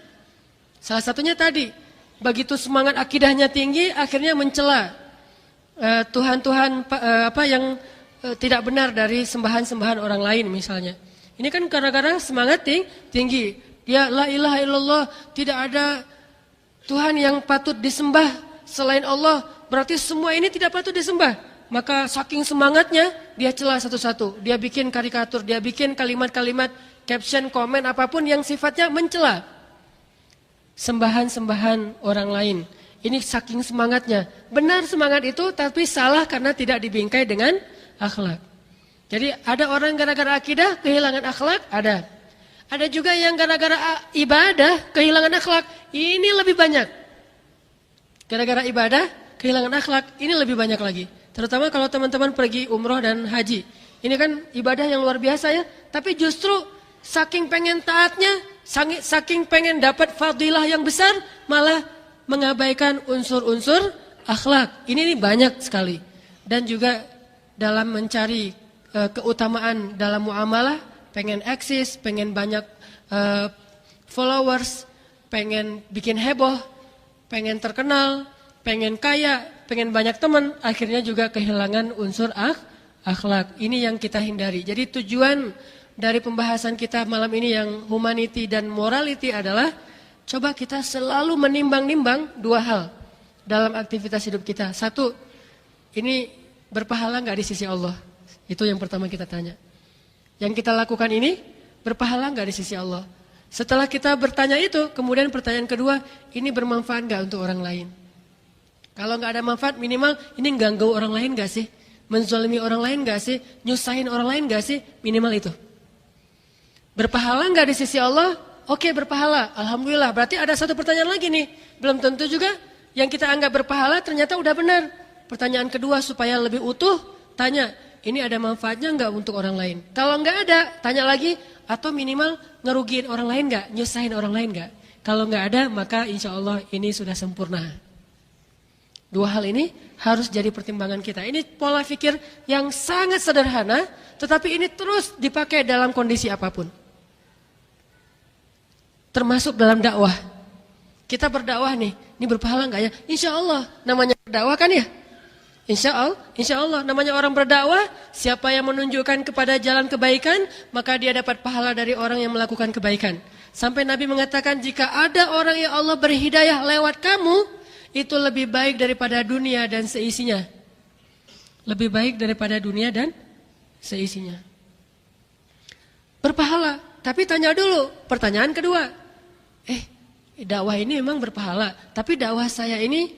Salah satunya tadi, begitu semangat akidahnya tinggi, akhirnya mencela Tuhan-Tuhan yang tidak benar dari sembahan-sembahan orang lain misalnya. Ini kan gara-gara semangat tinggi. Dia la ilaha illallah, tidak ada Tuhan yang patut disembah selain Allah. Berarti semua ini tidak patut disembah. Maka saking semangatnya dia celah satu-satu. Dia bikin karikatur, dia bikin kalimat-kalimat, caption, komen, apapun yang sifatnya mencela sembahan-sembahan orang lain. Ini saking semangatnya. Benar semangat itu, tapi salah karena tidak dibingkai dengan akhlak. Jadi ada orang gara-gara akidah kehilangan akhlak, ada. Ada juga yang gara-gara ibadah kehilangan akhlak. Ini lebih banyak. Gara-gara ibadah kehilangan akhlak, ini lebih banyak lagi. Terutama kalau teman-teman pergi umroh dan haji. Ini kan ibadah yang luar biasa ya. Tapi justru saking pengen taatnya, saking pengen dapat fadilah yang besar, malah mengabaikan unsur-unsur akhlak. Ini banyak sekali. Dan juga dalam mencari keutamaan dalam muamalah, pengen eksis, pengen banyak followers, pengen bikin heboh, pengen terkenal, pengen kaya, pengen banyak teman, akhirnya juga kehilangan unsur akhlak. Ini yang kita hindari. Jadi tujuan dari pembahasan kita malam ini yang humanity dan morality adalah coba kita selalu menimbang-nimbang dua hal dalam aktivitas hidup kita. Satu, ini berpahala nggak di sisi Allah? Itu yang pertama kita tanya. Yang kita lakukan ini berpahala nggak di sisi Allah? Setelah kita bertanya itu, kemudian pertanyaan kedua, ini bermanfaat nggak untuk orang lain? Kalau nggak ada manfaat, minimal ini ganggu orang lain nggak sih? Menzalimi orang lain nggak sih? Nyusahin orang lain nggak sih? Minimal itu. Berpahala nggak di sisi Allah? Oke, berpahala. Alhamdulillah. Berarti ada satu pertanyaan lagi nih. Belum tentu juga yang kita anggap berpahala ternyata udah benar. Pertanyaan kedua supaya lebih utuh, tanya, ini ada manfaatnya enggak untuk orang lain? Kalau enggak ada, tanya lagi, atau minimal ngerugiin orang lain enggak? Nyusahin orang lain enggak? Kalau enggak ada, maka insya Allah ini sudah sempurna. Dua hal ini harus jadi pertimbangan kita. Ini pola pikir yang sangat sederhana, tetapi ini terus dipakai dalam kondisi apapun. Termasuk dalam dakwah. Kita berdakwah nih, ini berpahala enggak ya? Insya Allah, namanya berdakwah kan ya? Insya Allah, namanya orang berdakwah, siapa yang menunjukkan kepada jalan kebaikan, maka dia dapat pahala dari orang yang melakukan kebaikan. Sampai Nabi mengatakan, jika ada orang yang Allah beri hidayah lewat kamu, itu lebih baik daripada dunia dan seisinya. Lebih baik daripada dunia dan seisinya. Berpahala, tapi tanya dulu, pertanyaan kedua. Dakwah ini memang berpahala, tapi dakwah saya ini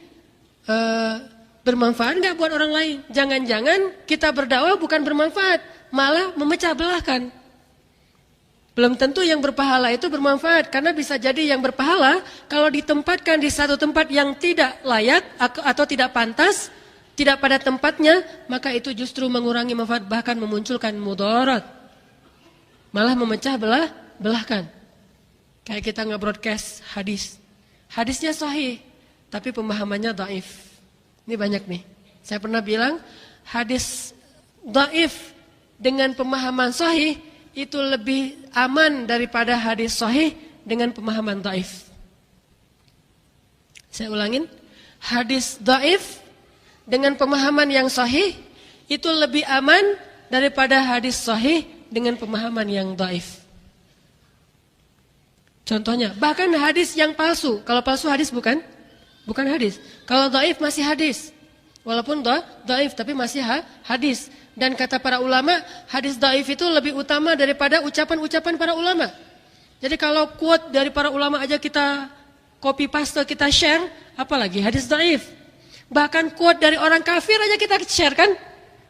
bermanfaat enggak buat orang lain? Jangan-jangan kita berdakwah bukan bermanfaat, malah memecah belahkan. Belum tentu yang berpahala itu bermanfaat, karena bisa jadi yang berpahala kalau ditempatkan di satu tempat yang tidak layak atau tidak pantas, tidak pada tempatnya, maka itu justru mengurangi manfaat, bahkan memunculkan mudarat. Malah memecah belahkan. Kayak kita nge-broadcast hadis. Hadisnya sahih, tapi pemahamannya dhaif. Ini banyak nih. Saya pernah bilang, hadis dhaif dengan pemahaman sahih itu lebih aman daripada hadis sahih dengan pemahaman dhaif. Saya ulangin, hadis dhaif dengan pemahaman yang sahih itu lebih aman daripada hadis sahih dengan pemahaman yang dhaif. Contohnya, bahkan hadis yang palsu. Kalau palsu hadis bukan hadis. Kalau dhaif masih hadis. Walaupun dhaif tapi masih hadis. Dan kata para ulama, hadis dhaif itu lebih utama daripada ucapan-ucapan para ulama. Jadi kalau quote dari para ulama aja kita copy paste, kita share, apalagi hadis dhaif. Bahkan quote dari orang kafir aja kita share kan?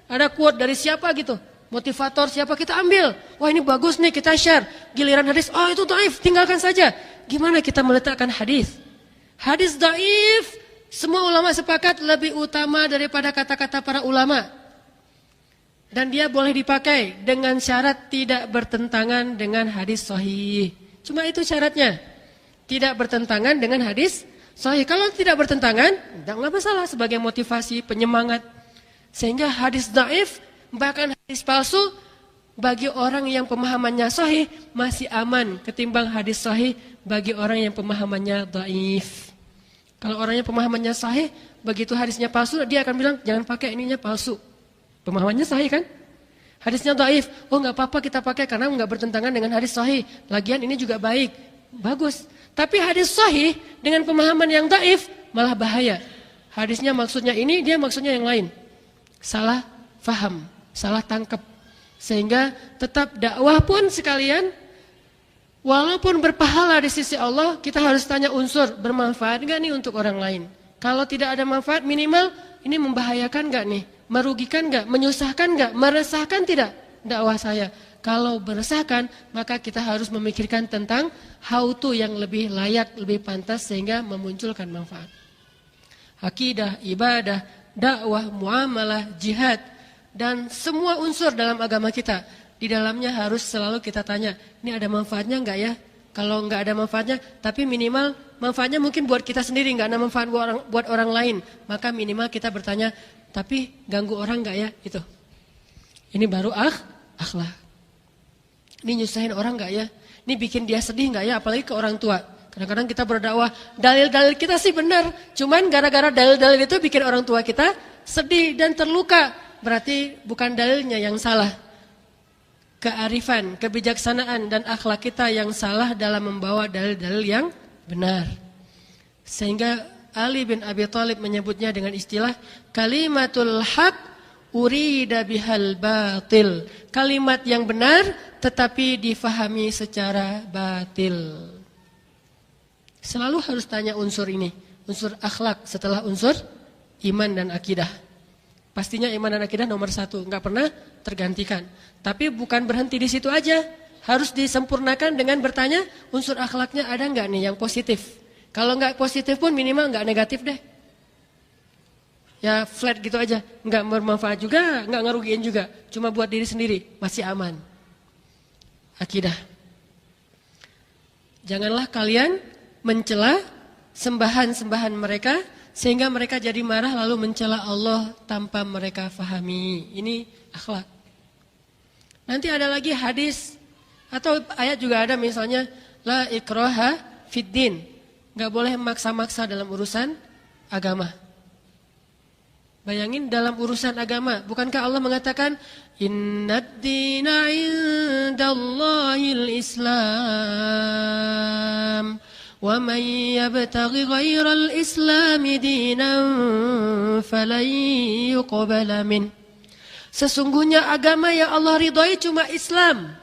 Ada quote dari siapa gitu? Motivator siapa kita ambil. Wah ini bagus nih kita share. Giliran hadis, oh itu dhaif, tinggalkan saja. Gimana kita meletakkan hadis? Hadis dhaif, semua ulama sepakat lebih utama daripada kata-kata para ulama. Dan dia boleh dipakai dengan syarat tidak bertentangan dengan hadis sahih. Cuma itu syaratnya. Tidak bertentangan dengan hadis sahih. Kalau tidak bertentangan, enggak masalah sebagai motivasi, penyemangat. Sehingga hadis dhaif, bahkan hadis palsu, bagi orang yang pemahamannya sahih masih aman ketimbang hadis sahih bagi orang yang pemahamannya dhaif. Kalau orangnya pemahamannya sahih, begitu hadisnya palsu, dia akan bilang jangan pakai ininya palsu. Pemahamannya sahih kan? Hadisnya dhaif, oh enggak apa-apa kita pakai karena enggak bertentangan dengan hadis sahih. Lagian ini juga baik, bagus. Tapi hadis sahih dengan pemahaman yang dhaif malah bahaya. Hadisnya maksudnya ini, dia maksudnya yang lain. Salah faham, salah tangkap. Sehingga tetap dakwah pun sekalian, walaupun berpahala di sisi Allah, kita harus tanya unsur, bermanfaat enggak nih untuk orang lain? Kalau tidak ada manfaat, minimal ini membahayakan enggak nih? Merugikan enggak? Menyusahkan enggak? Meresahkan tidak dakwah saya? Kalau meresahkan, maka kita harus memikirkan tentang how to yang lebih layak, lebih pantas sehingga memunculkan manfaat. Akidah, ibadah, dakwah, muamalah, jihad, dan semua unsur dalam agama kita, di dalamnya harus selalu kita tanya, ini ada manfaatnya enggak ya? Kalau enggak ada manfaatnya, tapi minimal manfaatnya mungkin buat kita sendiri, enggak ada manfaat buat orang lain, maka minimal kita bertanya, tapi ganggu orang enggak ya? Itu. Ini baru akhlak. Ini nyusahin orang enggak ya? Ini bikin dia sedih enggak ya? Apalagi ke orang tua. Kadang-kadang kita berdakwah, dalil-dalil kita sih benar, cuman gara-gara dalil-dalil itu bikin orang tua kita sedih dan terluka. Berarti bukan dalilnya yang salah. Kearifan, kebijaksanaan dan akhlak kita yang salah dalam membawa dalil-dalil yang benar. Sehingga Ali bin Abi Thalib menyebutnya dengan istilah kalimatul haq urida bihal batil. Kalimat yang benar tetapi difahami secara batil. Selalu harus tanya unsur ini, unsur akhlak setelah unsur iman dan akidah. Pastinya iman dan akidah nomor 1, enggak pernah tergantikan. Tapi bukan berhenti di situ aja. harus disempurnakan dengan bertanya unsur akhlaknya ada nggak nih yang positif. Kalau nggak positif pun minimal nggak negatif deh. Ya flat gitu aja, nggak bermanfaat juga, nggak ngerugiin juga. Cuma buat diri sendiri, masih aman. Akidah. Janganlah kalian mencela sembahan-sembahan mereka sehingga mereka jadi marah lalu mencela Allah tanpa mereka fahami. Ini akhlak. Nanti ada lagi hadis atau ayat juga ada misalnya la ikraha fiddin. Enggak boleh maksa-maksa dalam urusan agama. Bayangin dalam urusan agama, bukankah Allah mengatakan innad dina indallahil Islam. وَمَنْ يَبْتَغِ غَيْرَ الْإِسْلَامِ دِينًا فَلَنْ يُقْبَلَ مِنْهُ. Sesungguhnya agama yang Allah ridhoi cuma Islam.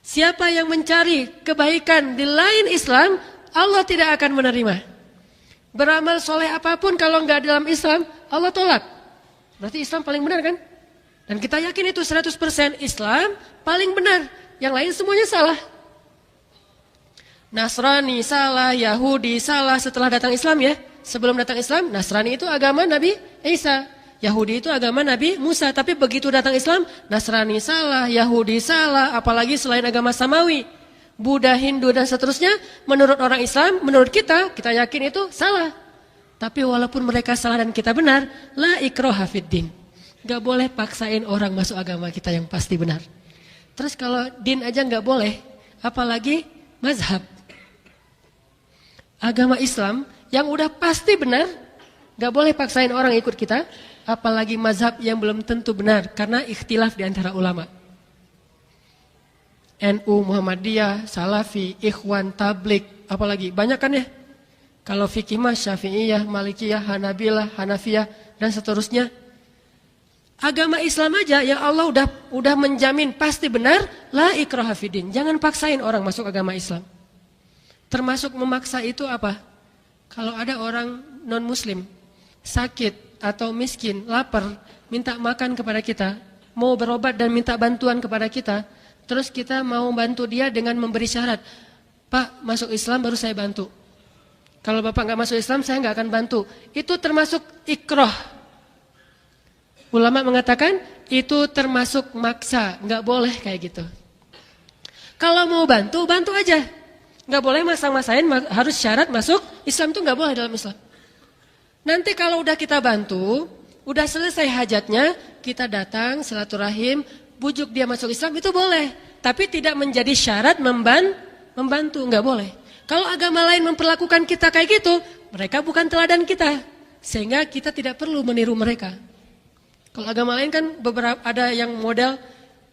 Siapa yang mencari kebaikan di lain Islam, Allah tidak akan menerima. Beramal soleh apapun kalau enggak dalam Islam, Allah tolak. Berarti Islam paling benar kan? Dan kita yakin itu 100% Islam paling benar. Yang lain semuanya salah. Nasrani salah, Yahudi salah setelah datang Islam ya. Sebelum datang Islam, Nasrani itu agama Nabi Isa. Yahudi itu agama Nabi Musa. Tapi begitu datang Islam, Nasrani salah, Yahudi salah. Apalagi selain agama Samawi. Buddha, Hindu dan seterusnya. Menurut orang Islam, menurut kita yakin itu salah. Tapi walaupun mereka salah dan kita benar, la ikraha fiddin. Gak boleh paksain orang masuk agama kita yang pasti benar. Terus kalau din aja gak boleh, apalagi mazhab. Agama Islam yang udah pasti benar, gak boleh paksain orang ikut kita, apalagi mazhab yang belum tentu benar, karena ikhtilaf di antara ulama. NU, Muhammadiyah, Salafi, Ikhwan, Tablik, apalagi banyak kan ya. Kalau fikih mah Syafi'iyah, Malikiyah, Hanabilah, Hanafiyah, dan seterusnya. Agama Islam aja yang Allah udah menjamin pasti benar, la ikraha fiddin. Jangan paksain orang masuk agama Islam. Termasuk memaksa itu apa? Kalau ada orang non-muslim, sakit atau miskin, lapar, minta makan kepada kita, mau berobat dan minta bantuan kepada kita, terus kita mau bantu dia dengan memberi syarat, Pak masuk Islam baru saya bantu. Kalau Bapak nggak masuk Islam saya nggak akan bantu. Itu termasuk ikrah. Ulama mengatakan itu termasuk maksa, nggak boleh kayak gitu. Kalau mau bantu, bantu aja. Nggak boleh masang-masain harus syarat masuk Islam, itu nggak boleh dalam Islam. Nanti kalau udah kita bantu, udah selesai hajatnya, kita datang silaturahim, bujuk dia masuk Islam itu boleh. Tapi tidak menjadi syarat membantu, nggak boleh. Kalau agama lain memperlakukan kita kayak gitu, mereka bukan teladan kita, sehingga kita tidak perlu meniru mereka. Kalau agama lain kan beberapa ada yang model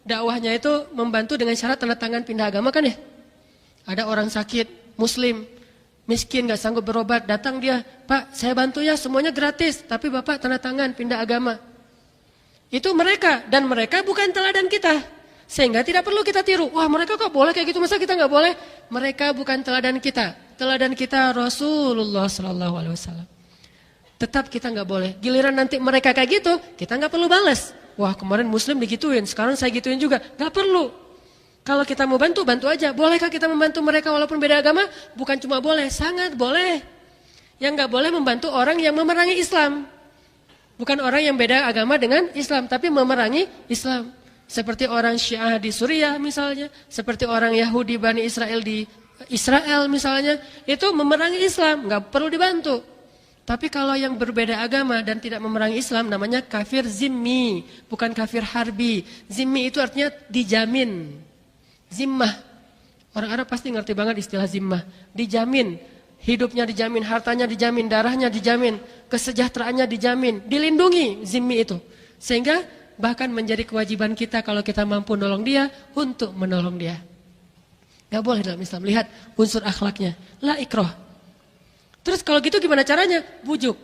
dakwahnya itu membantu dengan syarat tanda tangan pindah agama kan ya. Ada orang sakit, muslim, miskin, gak sanggup berobat, datang dia, Pak saya bantu ya semuanya gratis, tapi Bapak tanda tangan pindah agama. Itu mereka, dan mereka bukan teladan kita. Sehingga tidak perlu kita tiru, wah mereka kok boleh kayak gitu, masa kita gak boleh? Mereka bukan teladan kita. Teladan kita Rasulullah SAW. Tetap kita gak boleh. Giliran nanti mereka kayak gitu, kita gak perlu balas. Wah kemarin muslim digituin, sekarang saya gituin juga. Gak perlu. Kalau kita mau bantu, bantu aja. Bolehkah kita membantu mereka walaupun beda agama? Bukan cuma boleh, sangat boleh. Yang gak boleh membantu orang yang memerangi Islam. Bukan orang yang beda agama dengan Islam, tapi memerangi Islam. Seperti orang Syiah di Suriah misalnya, seperti orang Yahudi Bani Israel di Israel misalnya, itu memerangi Islam, gak perlu dibantu. Tapi kalau yang berbeda agama dan tidak memerangi Islam, namanya kafir zimmi, bukan kafir harbi. Zimmi itu artinya dijamin. Zimmah, orang Arab pasti ngerti banget istilah zimmah. Dijamin, hidupnya dijamin, hartanya dijamin, darahnya dijamin, kesejahteraannya dijamin, dilindungi zimmi itu. Sehingga bahkan menjadi kewajiban kita kalau kita mampu nolong dia, untuk menolong dia. Gak boleh dalam Islam, lihat unsur akhlaknya, la ikrah. Terus kalau gitu gimana caranya? Bujuk.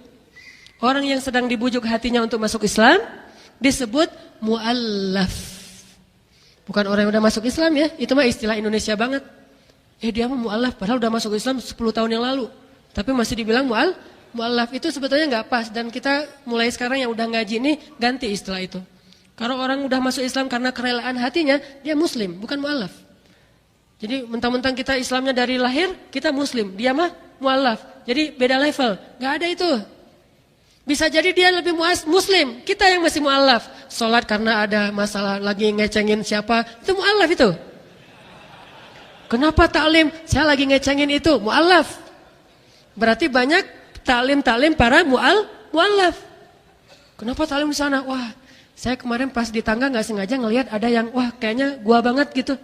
Orang yang sedang dibujuk hatinya untuk masuk Islam, disebut mu'allaf. Bukan orang yang udah masuk Islam ya, itu mah istilah Indonesia banget. Dia mah mu'allaf, padahal udah masuk Islam 10 tahun yang lalu. Tapi masih dibilang mu'allaf, itu sebetulnya gak pas. Dan kita mulai sekarang yang udah ngaji ini, ganti istilah itu. Kalau orang udah masuk Islam karena kerelaan hatinya, dia muslim, bukan mu'allaf. Jadi mentang-mentang kita Islamnya dari lahir, kita Muslim. Dia mah mu'allaf. Jadi beda level. Gak ada itu. Bisa jadi dia lebih Muslim. Kita yang masih mu'allaf. Sholat karena ada masalah lagi ngecengin siapa. Itu mu'allaf itu. Kenapa taklim? Saya lagi ngecengin itu. Mu'allaf. Berarti banyak taklim-taklim para mu'allaf. Kenapa taklim di sana? Wah, saya kemarin pas di tangga gak sengaja ngelihat ada yang, wah kayaknya gua banget gitu.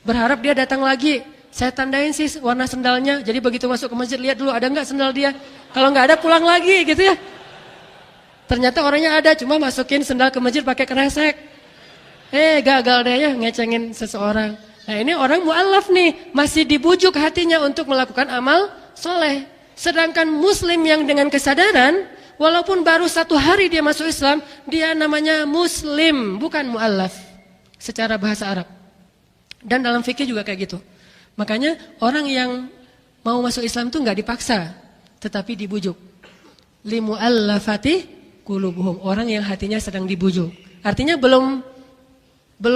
Berharap dia datang lagi. Saya tandain sih warna sendalnya. Jadi begitu masuk ke masjid lihat dulu ada nggak sendal dia. Kalau nggak ada pulang lagi gitu ya. Ternyata orangnya ada, cuma masukin sendal ke masjid pakai kresek. Gagal deh ya ngecengin seseorang. Nah ini orang mu'allaf nih, masih dibujuk hatinya untuk melakukan amal soleh. Sedangkan Muslim yang dengan kesadaran, walaupun baru 1 hari dia masuk Islam, dia namanya Muslim, bukan mu'allaf secara bahasa Arab. Dan dalam fikih juga kayak gitu. Makanya orang yang mau masuk Islam itu nggak dipaksa, tetapi dibujuk. Limu'allafati qulubuhum, orang yang hatinya sedang dibujuk. Artinya belum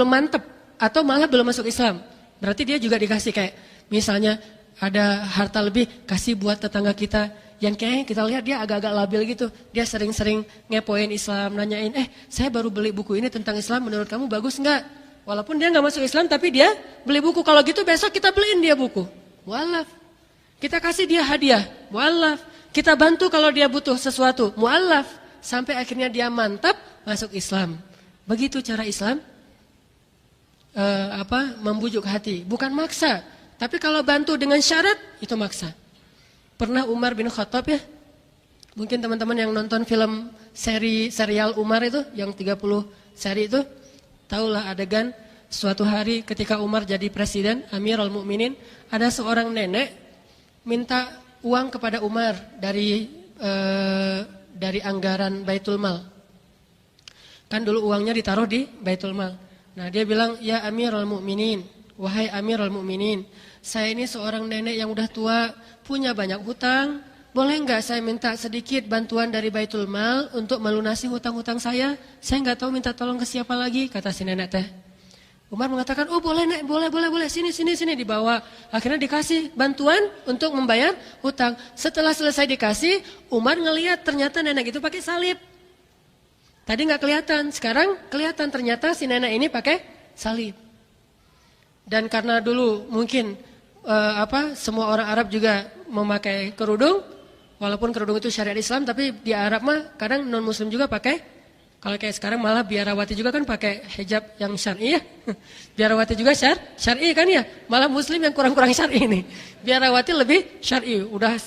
mantep atau malah belum masuk Islam. Berarti dia juga dikasih kayak misalnya ada harta lebih, kasih buat tetangga kita yang kayaknya kita lihat dia agak-agak labil gitu. Dia sering-sering ngepoin Islam, nanyain, saya baru beli buku ini tentang Islam, menurut kamu bagus nggak? Walaupun dia nggak masuk Islam, tapi dia beli buku. Kalau gitu besok kita beliin dia buku. Mu'allaf. Kita kasih dia hadiah. Mu'allaf. Kita bantu kalau dia butuh sesuatu. Mu'allaf. Sampai akhirnya dia mantap masuk Islam. Begitu cara Islam membujuk hati. Bukan maksa. Tapi kalau bantu dengan syarat, itu maksa. Pernah Umar bin Khattab ya? Mungkin teman-teman yang nonton film serial Umar itu, yang 30 seri itu, tahulah adegan suatu hari ketika Umar jadi presiden, Amirul Mukminin, ada seorang nenek minta uang kepada Umar dari anggaran Baitul Mal. Kan dulu uangnya ditaruh di Baitul Mal. Nah, dia bilang, "Ya Amirul Mukminin, wahai Amirul Mukminin, saya ini seorang nenek yang udah tua, punya banyak hutang. Boleh enggak saya minta sedikit bantuan dari Baitul Mal untuk melunasi hutang-hutang saya? Saya enggak tahu minta tolong ke siapa lagi," kata si nenek teh. Umar mengatakan, "Oh boleh nek, boleh. Sini dibawa." Akhirnya dikasih bantuan untuk membayar hutang. Setelah selesai dikasih, Umar ngelihat ternyata nenek itu pakai salib. Tadi enggak kelihatan, sekarang kelihatan ternyata si nenek ini pakai salib. Dan karena dulu mungkin semua orang Arab juga memakai kerudung. Walaupun kerudung itu syariat Islam, tapi di Arab mah kadang non Muslim juga pakai. Kalau kayak sekarang malah biarawati juga kan pakai hijab yang syar'i ya. Biarawati juga syar'i kan ya. Malah Muslim yang kurang-kurang syar'i nih. Biarawati lebih syar'i. Udah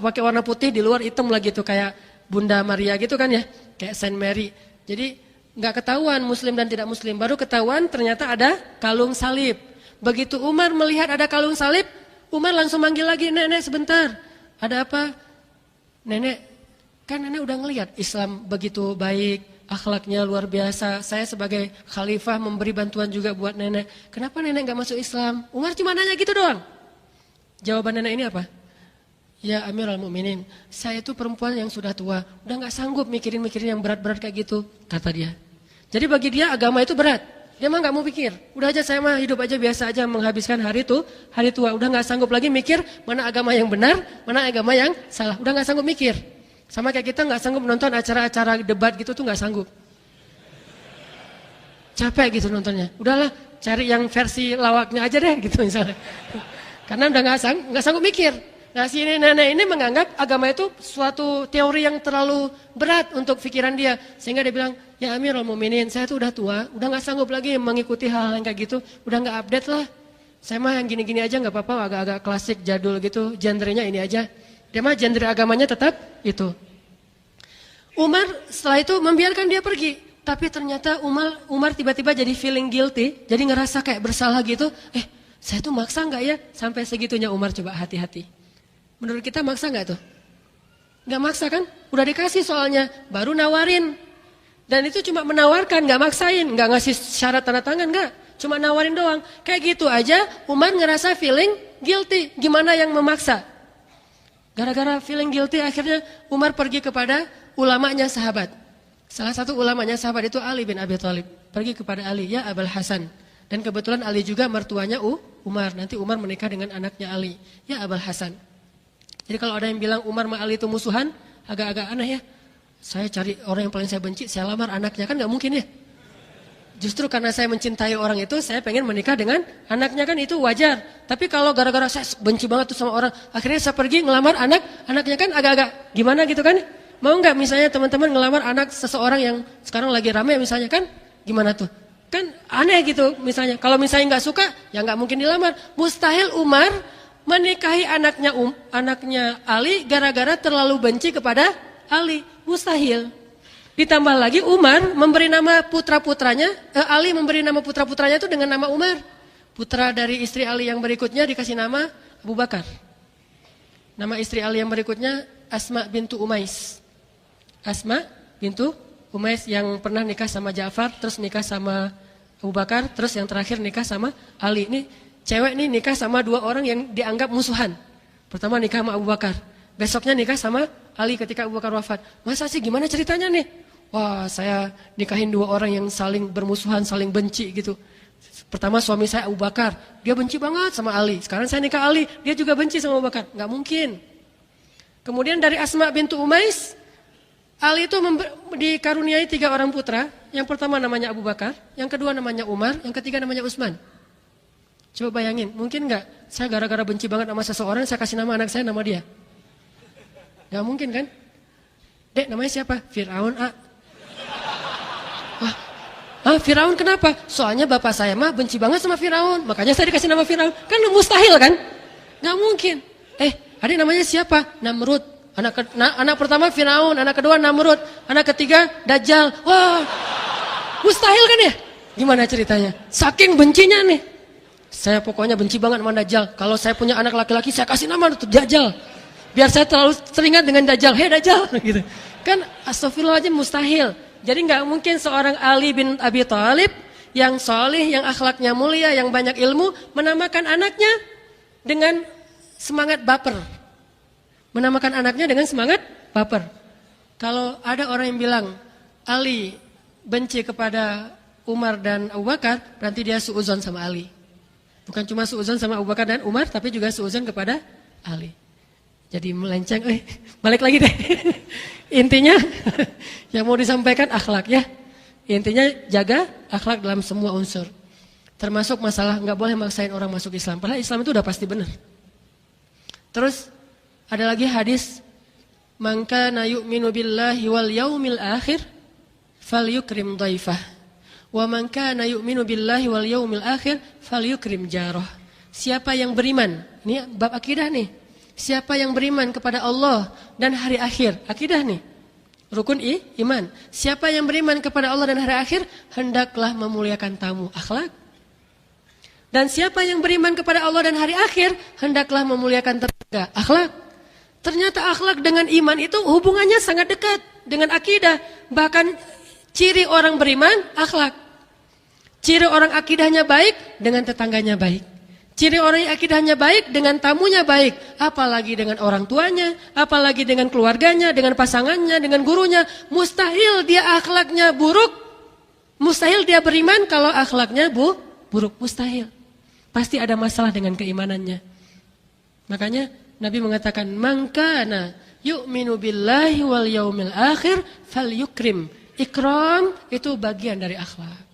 pakai warna putih di luar hitam lagi tuh kayak Bunda Maria gitu kan ya. Kayak Saint Mary. Jadi nggak ketahuan Muslim dan tidak Muslim. Baru ketahuan ternyata ada kalung salib. Begitu Umar melihat ada kalung salib, Umar langsung manggil lagi, "Nenek sebentar. Ada apa?" "Nenek, kan nenek udah ngelihat Islam begitu baik, akhlaknya luar biasa. Saya sebagai khalifah memberi bantuan juga buat nenek. Kenapa nenek gak masuk Islam?" Umar cuma nanya gitu doang. Jawaban nenek ini apa? "Ya Amirul Mukminin, saya itu perempuan yang sudah tua, udah gak sanggup mikirin yang berat-berat kayak gitu," kata dia. Jadi bagi dia agama itu berat. Dia mah gak mau pikir. Udah aja saya mah hidup aja biasa aja menghabiskan hari tua. Udah gak sanggup lagi mikir mana agama yang benar, mana agama yang salah. Udah gak sanggup mikir. Sama kayak kita gak sanggup nonton acara-acara debat gitu tuh gak sanggup. Capek gitu nontonnya. Udahlah cari yang versi lawaknya aja deh gitu misalnya. Karena udah gak sanggup mikir. Nah si nenek ini menganggap agama itu suatu teori yang terlalu berat untuk pikiran dia. Sehingga dia bilang, "Ya Amirul Mukminin, saya tuh udah tua, udah gak sanggup lagi mengikuti hal-hal yang kayak gitu. Udah gak update lah. Saya mah yang gini-gini aja gak apa-apa, agak-agak klasik, jadul gitu. Genrenya ini aja." Dia mah genre agamanya tetap itu. Umar setelah itu membiarkan dia pergi. Tapi ternyata Umar tiba-tiba jadi feeling guilty. Jadi ngerasa kayak bersalah gitu. Saya tuh maksa gak ya? Sampai segitunya Umar, coba hati-hati. Menurut kita maksa gak tuh? Gak maksa kan? Udah dikasih soalnya, baru nawarin. Dan itu cuma menawarkan, gak maksain. Gak ngasih syarat tanda tangan, gak. Cuma nawarin doang. Kayak gitu aja Umar ngerasa feeling guilty. Gimana yang memaksa? Gara-gara feeling guilty akhirnya Umar pergi kepada ulamanya sahabat. Salah satu ulamanya sahabat itu Ali bin Abi Thalib. Pergi kepada Ali, "Ya Abul Hasan, Dan kebetulan Ali juga mertuanya Umar. Nanti Umar menikah dengan anaknya Ali. Ya Abul Hasan. Jadi kalau ada yang bilang Umar sama Ali itu musuhan, agak-agak aneh ya. Saya cari orang yang paling saya benci, saya lamar anaknya. Kan gak mungkin ya. Justru karena saya mencintai orang itu, saya pengen menikah dengan anaknya, kan itu wajar. Tapi kalau gara-gara saya benci banget tuh sama orang, akhirnya saya pergi ngelamar anaknya, kan agak-agak gimana gitu kan. Mau gak misalnya teman-teman ngelamar anak seseorang yang sekarang lagi rame misalnya, kan gimana tuh? Kan aneh gitu misalnya. Kalau misalnya gak suka, ya gak mungkin dilamar. Mustahil Umar menikahi anaknya Ali gara-gara terlalu benci kepada Ali. Mustahil. Ditambah lagi Umar memberi nama putra-putranya, Ali memberi nama putra-putranya itu dengan nama Umar. Putra dari istri Ali yang berikutnya dikasih nama Abu Bakar. Nama istri Ali yang berikutnya Asma bintu Umais. Asma bintu Umais yang pernah nikah sama Ja'far, terus nikah sama Abu Bakar, terus yang terakhir nikah sama Ali. Ini cewek nih nikah sama dua orang yang dianggap musuhan. Pertama nikah sama Abu Bakar, besoknya nikah sama Ali ketika Abu Bakar wafat. Masa sih, gimana ceritanya nih? Wah, saya nikahin dua orang yang saling bermusuhan, saling benci gitu. Pertama suami saya Abu Bakar, dia benci banget sama Ali. Sekarang saya nikah Ali, dia juga benci sama Abu Bakar. Nggak mungkin. Kemudian dari Asma bintu Umais, Ali itu dikaruniai 3 orang putra. Yang pertama namanya Abu Bakar, yang kedua namanya Umar, yang ketiga namanya Utsman. Coba bayangin, mungkin nggak saya gara-gara benci banget sama seseorang, saya kasih nama anak saya nama dia? Nggak mungkin kan? Dek, namanya siapa? Fir'aun, Firaun kenapa? Soalnya bapak saya mah benci banget sama Firaun, makanya saya dikasih nama Firaun. Kan mustahil kan? Nggak mungkin. Adik namanya siapa? Namrud. Anak pertama Firaun, anak kedua Namrud, anak ketiga Dajjal. Wah, mustahil kan ya? Gimana ceritanya? Saking bencinya nih. Saya pokoknya benci banget sama Dajjal. Kalau saya punya anak laki-laki, saya kasih nama itu Dajjal. Biar saya terlalu teringat dengan Dajjal. Hei Dajjal, gitu. Kan astagfirullahaladzim, mustahil. Jadi nggak mungkin seorang Ali bin Abi Thalib yang solih, yang akhlaknya mulia, yang banyak ilmu, menamakan anaknya dengan semangat baper. Menamakan anaknya dengan semangat baper. Kalau ada orang yang bilang Ali benci kepada Umar dan Abu Bakar, berarti dia suudzon sama Ali. Bukan cuma suudzon sama Abu Bakar dan Umar, tapi juga suudzon kepada Ali. Jadi melenceng, balik lagi deh. Intinya yang mau disampaikan akhlak ya. Intinya jaga akhlak dalam semua unsur. Termasuk masalah nggak boleh maksain orang masuk Islam. Padahal Islam itu udah pasti benar. Terus ada lagi hadis, "Man kana yu'minu billahi wal yaumil akhir falyukrim dhaifah. Wa man kana yu'minu billahi wal yaumil akhir falyukrim jarah." Siapa yang beriman, ini bab akidah nih. Siapa yang beriman kepada Allah dan hari akhir, akidah nih, rukun iman. Siapa yang beriman kepada Allah dan hari akhir, hendaklah memuliakan tamu, akhlak. Dan siapa yang beriman kepada Allah dan hari akhir, hendaklah memuliakan tetangga, akhlak. Ternyata akhlak dengan iman itu hubungannya sangat dekat dengan akidah. Bahkan ciri orang beriman, akhlak. Ciri orang akidahnya baik, dengan tetangganya baik. Ciri orang yang akidahnya baik, dengan tamunya baik. Apalagi dengan orang tuanya, apalagi dengan keluarganya, dengan pasangannya, dengan gurunya. Mustahil dia akhlaknya buruk. Mustahil dia beriman kalau akhlaknya buruk. Mustahil. Pasti ada masalah dengan keimanannya. Makanya Nabi mengatakan, "Man kana yu'minu billahi wal yaumil akhir falyukrim." Ikram itu bagian dari akhlak.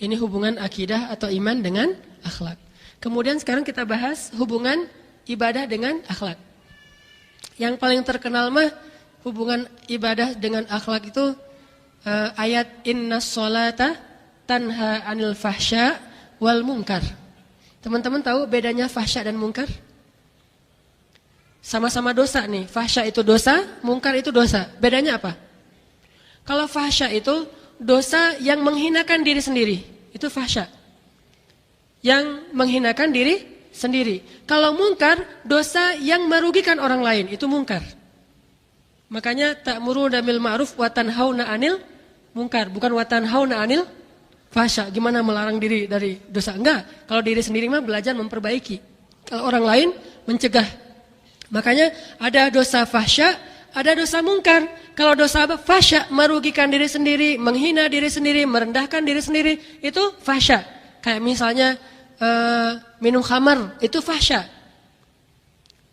Ini hubungan akidah atau iman dengan akhlak. Kemudian sekarang kita bahas hubungan ibadah dengan akhlak. Yang paling terkenal mah hubungan ibadah dengan akhlak itu ayat innas sholata tanha anil fahsya wal munkar. Teman-teman tahu bedanya fahsya dan munkar? Sama-sama dosa nih. Fahsya itu dosa, munkar itu dosa. Bedanya apa? Kalau fahsya itu dosa yang menghinakan diri sendiri, itu fahsya. Yang menghinakan diri sendiri. Kalau munkar, dosa yang merugikan orang lain, itu munkar. Makanya ta'muruna bil ma'ruf wa tanhauna 'anil munkar, bukan wa tanhauna 'anil fahsya. Gimana melarang diri dari dosa? Enggak. Kalau diri sendiri mah belajar memperbaiki. Kalau orang lain mencegah. Makanya ada dosa fahsya, ada dosa mungkar. Kalau dosa fasya, merugikan diri sendiri, menghina diri sendiri, merendahkan diri sendiri, itu fasya. Kayak misalnya minum khamar, itu fasya.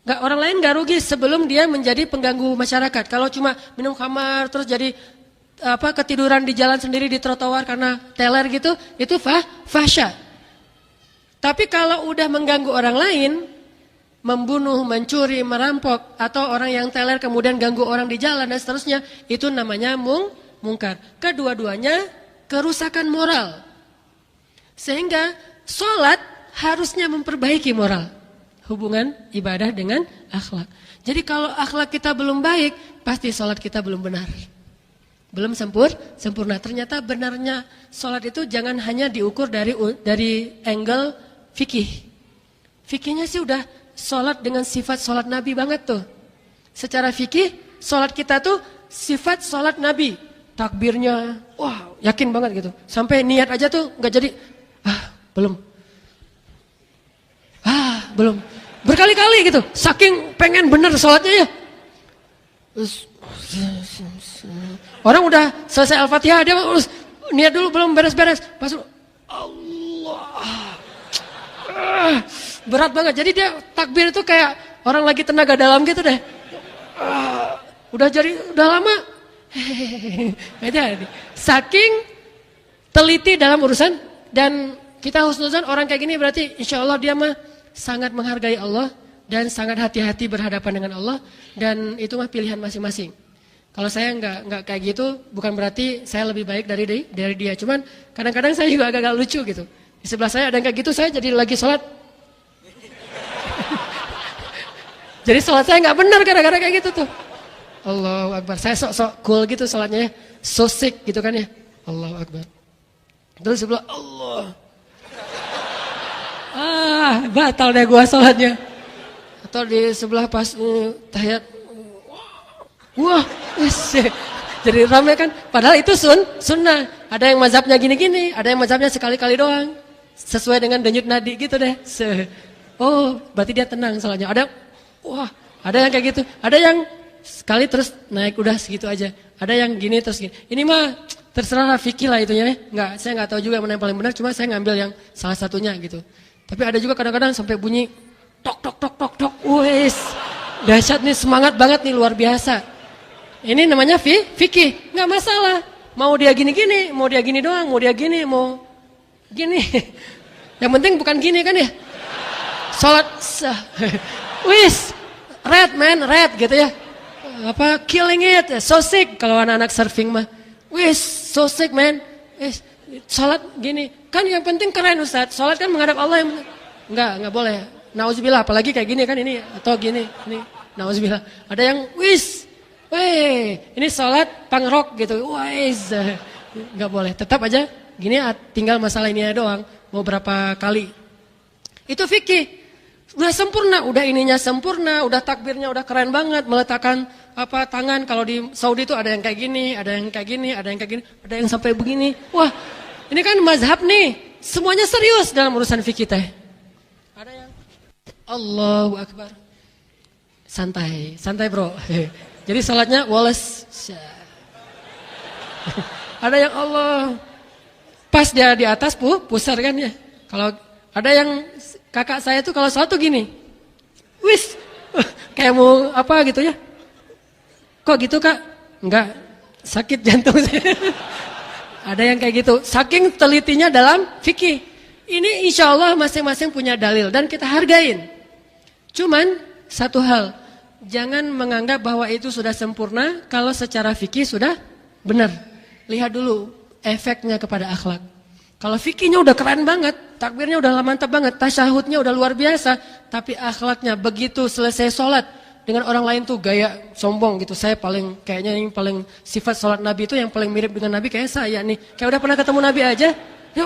Orang lain gak rugi sebelum dia menjadi pengganggu masyarakat. Kalau cuma minum khamar terus jadi ketiduran di jalan sendiri di trotoar karena teler gitu, itu fasya. Tapi kalau udah mengganggu orang lain, membunuh, mencuri, merampok, atau orang yang teler kemudian ganggu orang di jalan dan seterusnya, itu namanya mungkar. Kedua-duanya kerusakan moral. Sehingga sholat harusnya memperbaiki moral. Hubungan ibadah dengan akhlak. Jadi kalau akhlak kita belum baik, pasti sholat kita belum benar. Belum sempurna. Ternyata benarnya sholat itu jangan hanya diukur dari angle fikih. Fikihnya sih udah sholat dengan sifat sholat Nabi banget tuh. Secara fikih, sholat kita tuh sifat sholat Nabi. Takbirnya, wah yakin banget gitu. Sampai niat aja tuh gak jadi, belum. Berkali-kali gitu, saking pengen bener sholatnya ya. Orang udah selesai Al-Fatihah, dia niat dulu belum beres-beres. Pas Allah. Berat banget, jadi dia takbir itu kayak orang lagi tenaga dalam gitu deh. Udah lama. Saking teliti dalam urusan, dan kita husnuzan orang kayak gini berarti insya Allah dia mah sangat menghargai Allah dan sangat hati-hati berhadapan dengan Allah, dan itu mah pilihan masing-masing. Kalau saya nggak kayak gitu, bukan berarti saya lebih baik dari dia. Cuman kadang-kadang saya juga agak lucu gitu. Di sebelah saya ada yang kayak gitu, saya jadi lagi sholat. Jadi sholat saya nggak benar gara-gara kayak gitu tuh. Allahu Akbar. Saya sok-sok cool gitu sholatnya, so sick gitu kan ya. Allahu Akbar. Terus sebelah Allah. Batal deh gua sholatnya. Atau di sebelah pas tahiyat, wah, jadi ramai kan. Padahal itu sunnah. Ada yang mazhabnya gini-gini, ada yang mazhabnya sekali-kali doang, sesuai dengan denyut nadi gitu deh. Oh, berarti dia tenang sholatnya. Ada yang kayak gitu. Ada yang sekali terus naik udah segitu aja. Ada yang gini terus gini. Ini mah terserah fikih lah itunya. Saya nggak tahu juga mana yang paling benar. Cuma saya ngambil yang salah satunya gitu. Tapi ada juga kadang-kadang sampai bunyi tok tok tok tok tok. Wes, dahsyat nih, semangat banget nih, luar biasa. Ini namanya fikih, nggak masalah. Mau dia gini-gini, mau dia gini doang, mau dia gini, mau gini. Yang penting bukan gini kan ya. Salat wis, red gitu ya. Killing it, so sick kalau anak-anak surfing mah. Wis, so sick man. Wis, salat gini. Kan yang penting keren Ustaz. Salat kan menghadap Allah yang enggak boleh. Nauzubillah, apalagi kayak gini kan ini atau gini, ini nauzubillah. Ada yang wis, ini salat punk rock gitu. Wis, enggak boleh. Tetap aja gini, tinggal masalah ini doang. Mau berapa kali. Itu fikih. Udah sempurna, udah ininya sempurna, udah takbirnya udah keren banget, meletakkan tangan. Kalau di Saudi itu ada yang kayak gini, ada yang kayak gini, ada yang kayak gini, ada yang sampai begini. Wah, ini kan mazhab nih, semuanya serius dalam urusan fikih teh. Ada yang Allahu Akbar, santai bro. Jadi salatnya Wallace. Ada yang Allah, pas dia di atas pusar kan ya. Kalau ada yang kakak saya tuh kalau salat tuh gini, wis, kayak mau apa gitu ya. Kok gitu kak? Enggak, sakit jantung saya. Ada yang kayak gitu, saking telitinya dalam fikih. Ini insya Allah masing-masing punya dalil dan kita hargain. Cuman satu hal, jangan menganggap bahwa itu sudah sempurna kalau secara fikih sudah benar. Lihat dulu efeknya kepada akhlak. Kalau fikihnya udah keren banget, takbirnya udah mantap banget, tasyahudnya udah luar biasa, tapi akhlaknya begitu selesai sholat, dengan orang lain tuh gaya sombong gitu. Saya kayaknya yang paling sifat sholat Nabi itu yang paling mirip dengan Nabi kayak saya nih. Kayak udah pernah ketemu Nabi aja. Ya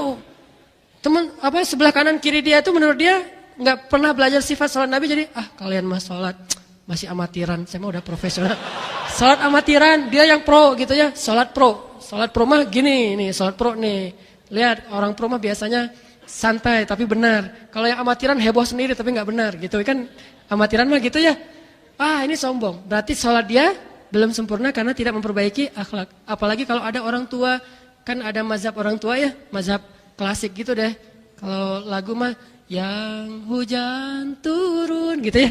teman sebelah kanan kiri dia itu menurut dia nggak pernah belajar sifat sholat Nabi, jadi kalian mah sholat masih amatiran. Saya mah udah profesional. Sholat amatiran, dia yang pro gitu ya. Sholat pro mah gini nih, sholat pro nih. Lihat orang pro mah biasanya santai tapi benar. Kalau yang amatiran heboh sendiri tapi nggak benar gitu kan. Amatiran mah gitu ya. Ini sombong. Berarti sholat dia belum sempurna karena tidak memperbaiki akhlak. Apalagi kalau ada orang tua, kan ada mazhab orang tua ya, mazhab klasik gitu deh. Kalau lagu mah yang hujan turun gitu ya.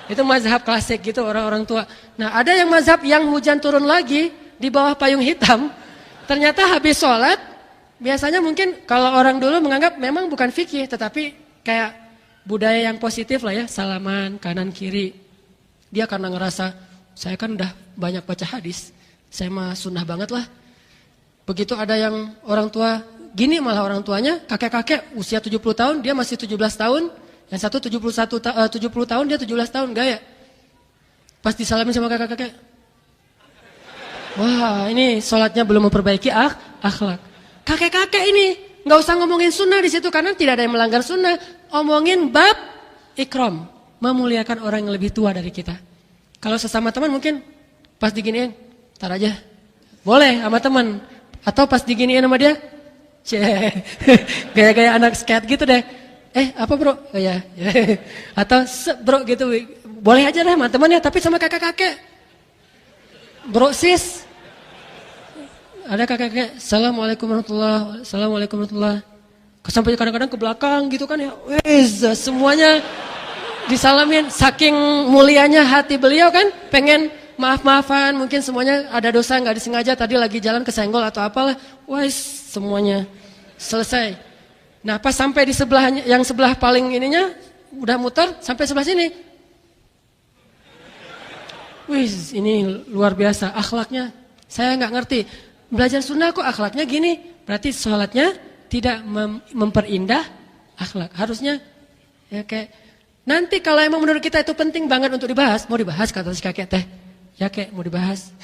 Itu mazhab klasik gitu orang-orang tua. Nah ada yang mazhab yang hujan turun lagi di bawah payung hitam. Ternyata habis sholat, biasanya mungkin kalau orang dulu menganggap memang bukan fikih, tetapi kayak budaya yang positif lah ya, salaman kanan kiri. Dia karena ngerasa, saya kan udah banyak baca hadis, saya mah sunnah banget lah. Begitu ada yang orang tua, gini malah orang tuanya, kakek-kakek usia 70 tahun, dia masih 17 tahun. Yang satu 70 tahun, dia 17 tahun, gaya. Pas disalamin sama kakek-kakek, wah ini sholatnya belum memperbaiki akhlak. Kakek-kakek ini, gak usah ngomongin sunnah di situ karena tidak ada yang melanggar sunnah. Omongin bab ikram, memuliakan orang yang lebih tua dari kita. Kalau sesama teman mungkin pas diginiin, tar aja. Boleh sama teman. Atau pas diginiin sama dia, gaya-gaya anak skate gitu deh. Apa bro? Oh ya. Atau bro gitu. Boleh aja deh sama temannya, tapi sama kakek-kakek. Bro sis. Ada kakek-kakek, Assalamualaikum warahmatullahi. Assalamualaikum warahmatullahi. Sampai kadang-kadang ke belakang gitu kan ya. Wes, semuanya disalamin, saking mulianya hati beliau kan, pengen maaf-maafan, mungkin semuanya ada dosa nggak disengaja, tadi lagi jalan kesenggol atau apalah, wah semuanya selesai. Nah pas sampai di sebelahnya, yang sebelah paling ininya udah muter sampai sebelah sini, wih ini luar biasa akhlaknya, saya nggak ngerti, belajar sunnah kok akhlaknya gini, berarti sholatnya tidak memperindah akhlak, harusnya ya kayak. Nanti kalau emang menurut kita itu penting banget untuk dibahas, mau dibahas kata si kakek teh. Ya kek mau dibahas.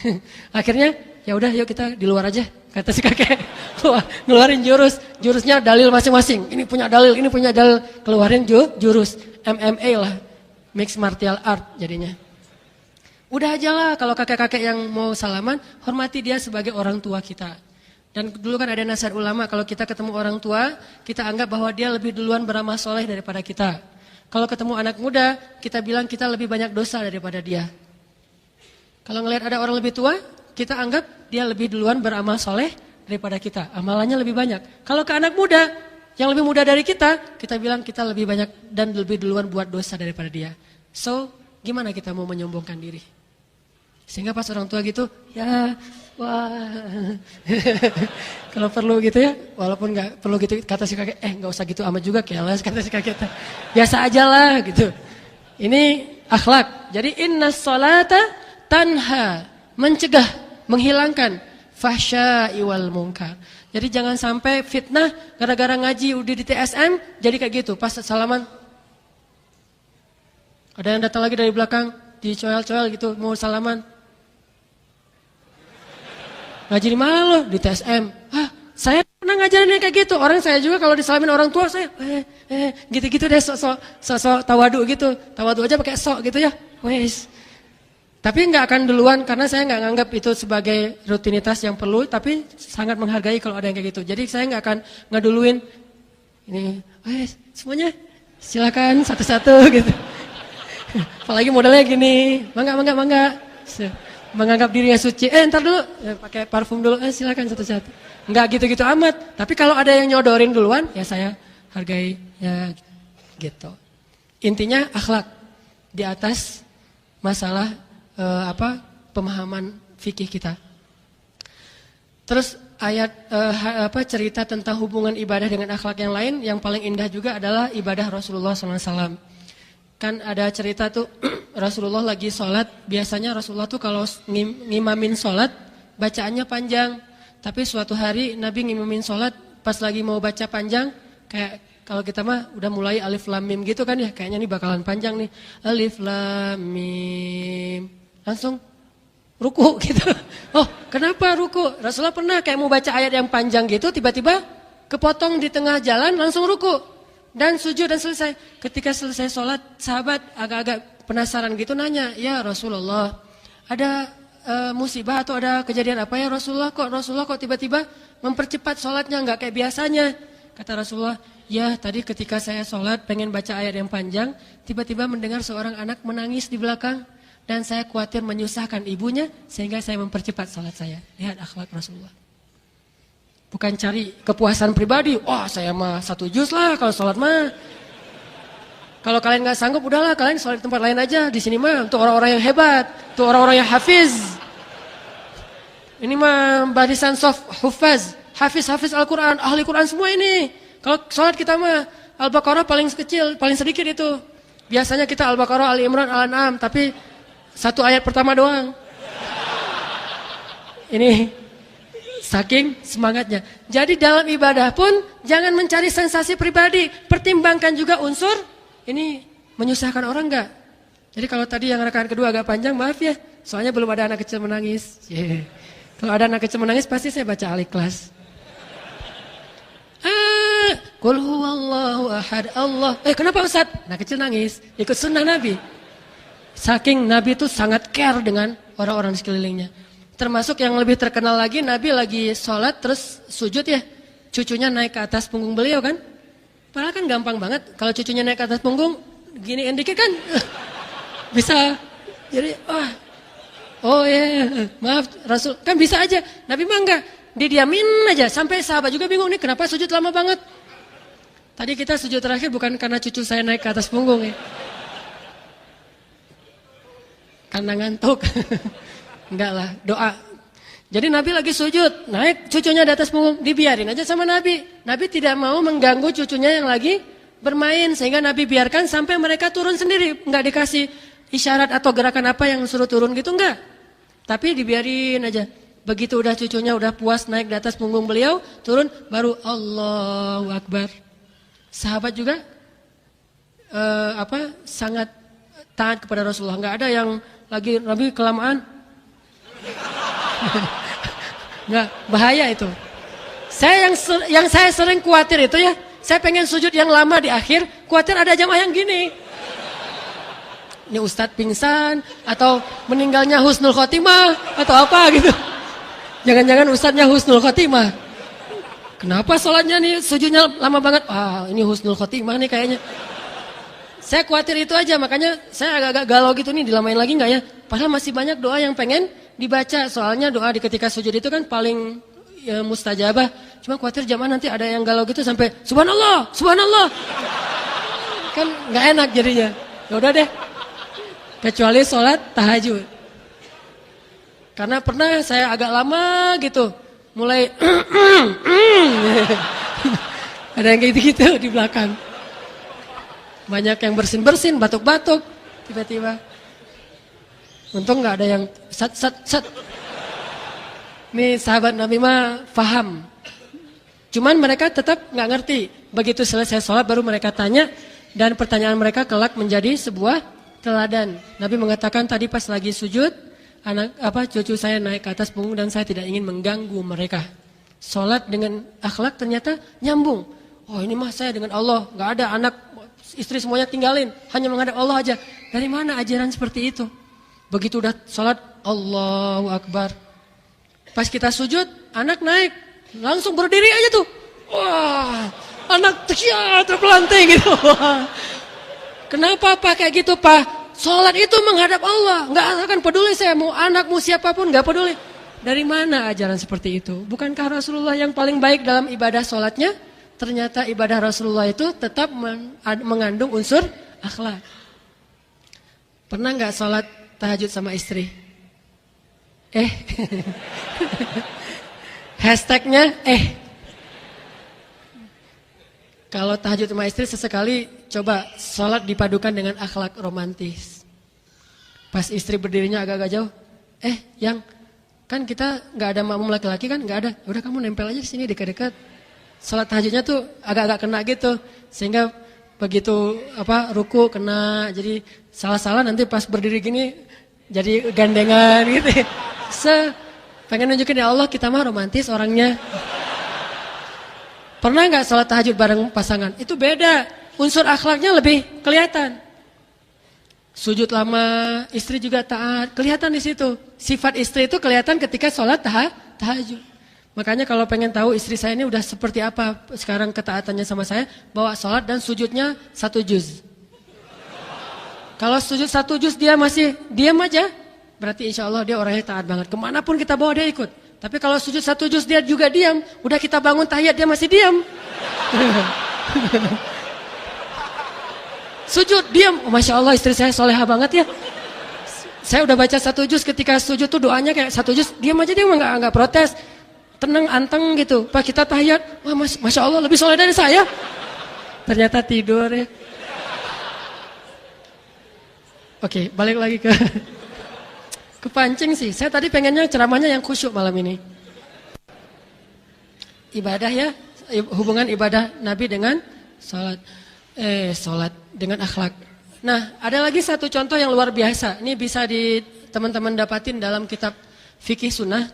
Akhirnya ya udah yuk kita di luar aja kata si kakek. Wah, ngeluarin jurusnya dalil masing-masing. Ini punya dalil, keluarin jurus MMA lah. Mixed martial art jadinya. Udah aja lah kalau kakek-kakek yang mau salaman, hormati dia sebagai orang tua kita. Dan dulu kan ada nasihat ulama, kalau kita ketemu orang tua, kita anggap bahwa dia lebih duluan beramal soleh daripada kita. Kalau ketemu anak muda, kita bilang kita lebih banyak dosa daripada dia. Kalau ngelihat ada orang lebih tua, kita anggap dia lebih duluan beramal soleh daripada kita. Amalannya lebih banyak. Kalau ke anak muda, yang lebih muda dari kita bilang kita lebih banyak dan lebih duluan buat dosa daripada dia. So, gimana kita mau menyombongkan diri? Sehingga pas orang tua gitu, ya, wah. Kalau perlu gitu ya, walaupun nggak perlu gitu, kata si kakek, nggak usah gitu amat juga, keles, kata si kakek. Biasa aja lah gitu. Ini akhlak. Jadi inna sholata tanha, mencegah, menghilangkan fahsya'i wal munkar. Jadi jangan sampai fitnah gara-gara ngaji udah di TSM jadi kayak gitu. Pas salaman, ada yang datang lagi dari belakang, dicoel-coel gitu, mau salaman. Ngaji di mana lo? Di TSM. Saya pernah ngajarin kayak gitu. Orang saya juga kalau disalamin orang tua saya, gitu-gitu deh, sok tawadu gitu. Tawadu aja pakai sok gitu ya. Wes. Tapi nggak akan duluan karena saya nggak nganggap itu sebagai rutinitas yang perlu. Tapi sangat menghargai kalau ada yang kayak gitu. Jadi saya nggak akan ngeduluin. Ini, semuanya silakan satu-satu gitu. Apalagi modelnya gini, mangga. Menganggap dirinya suci, ntar dulu pakai parfum dulu, silakan satu-satu. Enggak gitu-gitu amat. Tapi kalau ada yang nyodorin duluan, ya saya hargai ya gitu. Intinya akhlak di atas masalah pemahaman fikih kita. Terus ayat cerita tentang hubungan ibadah dengan akhlak yang lain, yang paling indah juga adalah ibadah Rasulullah SAW. Kan ada cerita tuh Rasulullah lagi sholat, biasanya Rasulullah tuh kalau ngimamin sholat bacaannya panjang. Tapi suatu hari Nabi ngimamin sholat pas lagi mau baca panjang, kayak kalau kita mah udah mulai alif lam mim gitu kan ya, kayaknya nih bakalan panjang nih. Alif lam mim. Langsung ruku gitu. Oh kenapa ruku? Rasulullah pernah kayak mau baca ayat yang panjang gitu, tiba-tiba kepotong di tengah jalan langsung ruku. Dan sujud dan selesai. Ketika selesai sholat, sahabat agak-agak penasaran gitu nanya, ya Rasulullah, ada musibah atau ada kejadian apa ya Rasulullah kok tiba-tiba mempercepat sholatnya nggak kayak biasanya? Kata Rasulullah, ya tadi ketika saya sholat pengen baca ayat yang panjang, tiba-tiba mendengar seorang anak menangis di belakang. dan saya khawatir menyusahkan ibunya sehingga saya mempercepat sholat saya. Lihat akhlak Rasulullah. Bukan cari kepuasan pribadi. Wah, saya mah 1 juz lah kalau sholat mah. Kalau kalian nggak sanggup, udahlah kalian sholat di tempat lain aja. Di sini mah untuk orang-orang yang hebat, untuk orang-orang yang hafiz. Ini mah barisan soft hufaz, hafiz Al-Quran, ahli Quran semua ini. Kalau sholat kita mah Al-Baqarah paling kecil, paling sedikit itu. Biasanya kita Al-Baqarah, Al-Imran, Al-An'am, tapi 1 ayat pertama doang. Ini saking semangatnya. Jadi dalam ibadah pun jangan mencari sensasi pribadi. Pertimbangkan juga unsur ini menyusahkan orang enggak. Jadi kalau tadi yang rakaat kedua agak panjang, maaf ya. Soalnya belum ada anak kecil menangis. Kalau ada anak kecil menangis pasti saya baca Al-Ikhlas. Qul huwallahu ahad Allah. Kenapa Ustaz? Anak kecil nangis. Ikut sunnah Nabi. Saking Nabi itu sangat care dengan orang-orang di sekelilingnya. Termasuk yang lebih terkenal lagi, Nabi lagi sholat terus sujud ya. Cucunya naik ke atas punggung beliau kan. Padahal kan gampang banget. Kalau cucunya naik ke atas punggung, giniin dikit kan. Bisa. Jadi, oh ya, maaf Rasul. Kan bisa aja. Nabi mah enggak. Didiamin aja. Sampai sahabat juga bingung nih kenapa sujud lama banget. Tadi kita sujud terakhir bukan karena cucu saya naik ke atas punggung ya. Karena ngantuk. Enggak lah, doa. Jadi Nabi lagi sujud, naik cucunya di atas punggung, dibiarin aja sama Nabi. Nabi tidak mau mengganggu cucunya yang lagi bermain, sehingga Nabi biarkan sampai mereka turun sendiri. Enggak dikasih isyarat atau gerakan apa yang suruh turun gitu, enggak. Tapi dibiarin aja. Begitu udah cucunya udah puas naik di atas punggung beliau, turun, baru Allahu Akbar. Sahabat juga sangat taat kepada Rasulullah. Enggak ada yang lagi Nabi kelamaan. Enggak, bahaya itu. Yang saya sering khawatir itu ya, saya pengen sujud yang lama di akhir, khawatir ada jamaah yang gini. Ini Ustadz pingsan atau meninggalnya husnul khotimah atau apa gitu. Jangan-jangan Ustadznya husnul khotimah. Kenapa sholatnya nih sujudnya lama banget? Ini husnul khotimah nih kayaknya. Saya khawatir itu aja, makanya saya agak-agak galau gitu nih, dilamain lagi enggak ya? Padahal masih banyak doa yang pengen dibaca, soalnya doa di ketika sujud itu kan paling mustajabah. Cuma khawatir jamaah nanti ada yang galau gitu sampai subhanallah, subhanallah. Kan enggak enak jadinya. Ya udah deh. Kecuali sholat tahajud. Karena pernah saya agak lama gitu, mulai ada yang kayak gitu di belakang. Banyak yang bersin-bersin, batuk-batuk, tiba-tiba. Untung nggak ada yang sat. Nih sahabat Nabi mah paham. Cuman mereka tetap nggak ngerti. Begitu selesai sholat baru mereka tanya, dan pertanyaan mereka kelak menjadi sebuah teladan. Nabi mengatakan tadi pas lagi sujud, cucu saya naik ke atas punggung dan saya tidak ingin mengganggu mereka. Sholat dengan akhlak ternyata nyambung. Oh ini mah saya dengan Allah, nggak ada anak, istri semuanya tinggalin, hanya menghadap Allah aja. Dari mana ajaran seperti itu? Begitu udah sholat, Allahu Akbar. Pas kita sujud, anak naik, langsung berdiri aja tuh. Wah, anak terpelanting gitu. Kenapa Pak kayak gitu Pak? Sholat itu menghadap Allah, nggak akan peduli saya mau anakmu siapapun, nggak peduli. Dari mana ajaran seperti itu? Bukankah Rasulullah yang paling baik dalam ibadah sholatnya? Ternyata ibadah Rasulullah itu tetap mengandung unsur akhlak. Pernah nggak sholat tahajud sama istri? Hashtagnya Kalau tahajud sama istri sesekali coba sholat dipadukan dengan akhlak romantis. Pas istri berdirinya agak-agak jauh, yang kan kita nggak ada makmum laki-laki kan, nggak ada. Udah kamu nempel aja di sini dekat-dekat. Sholat tahajudnya tuh agak-agak kena gitu, sehingga begitu ruku kena, jadi salah-salah nanti pas berdiri gini jadi gandengan gitu. Pengen nunjukin ya Allah kita mah romantis orangnya. Pernah nggak sholat tahajud bareng pasangan? Itu beda, unsur akhlaknya lebih kelihatan. Sujud lama, istri juga taat, kelihatan di situ. Sifat istri itu kelihatan ketika sholat tahajud. Makanya kalau pengen tahu istri saya ini udah seperti apa sekarang ketaatannya sama saya, bawa sholat dan sujudnya 1 juz. Kalau sujud 1 juz dia masih diam aja, berarti insya Allah dia orangnya taat banget. Kemanapun kita bawa dia ikut. Tapi kalau sujud 1 juz dia juga diam, udah kita bangun tahiyat dia masih diam. Sujud diam, oh, Masya Allah istri saya soleha banget ya. Saya udah baca 1 juz, ketika sujud tuh doanya kayak 1 juz, diam aja dia nggak protes. Tenang, anteng gitu. Pak kita tahiyat, wah Masya Allah lebih soleh dari saya. Ternyata tidur ya. Oke, balik lagi ke kepancing sih. Saya tadi pengennya ceramahnya yang khusyuk malam ini. Ibadah ya, hubungan ibadah Nabi dengan salat dengan akhlak. Nah, ada lagi satu contoh yang luar biasa. Ini bisa teman-teman dapatin dalam kitab fikih sunnah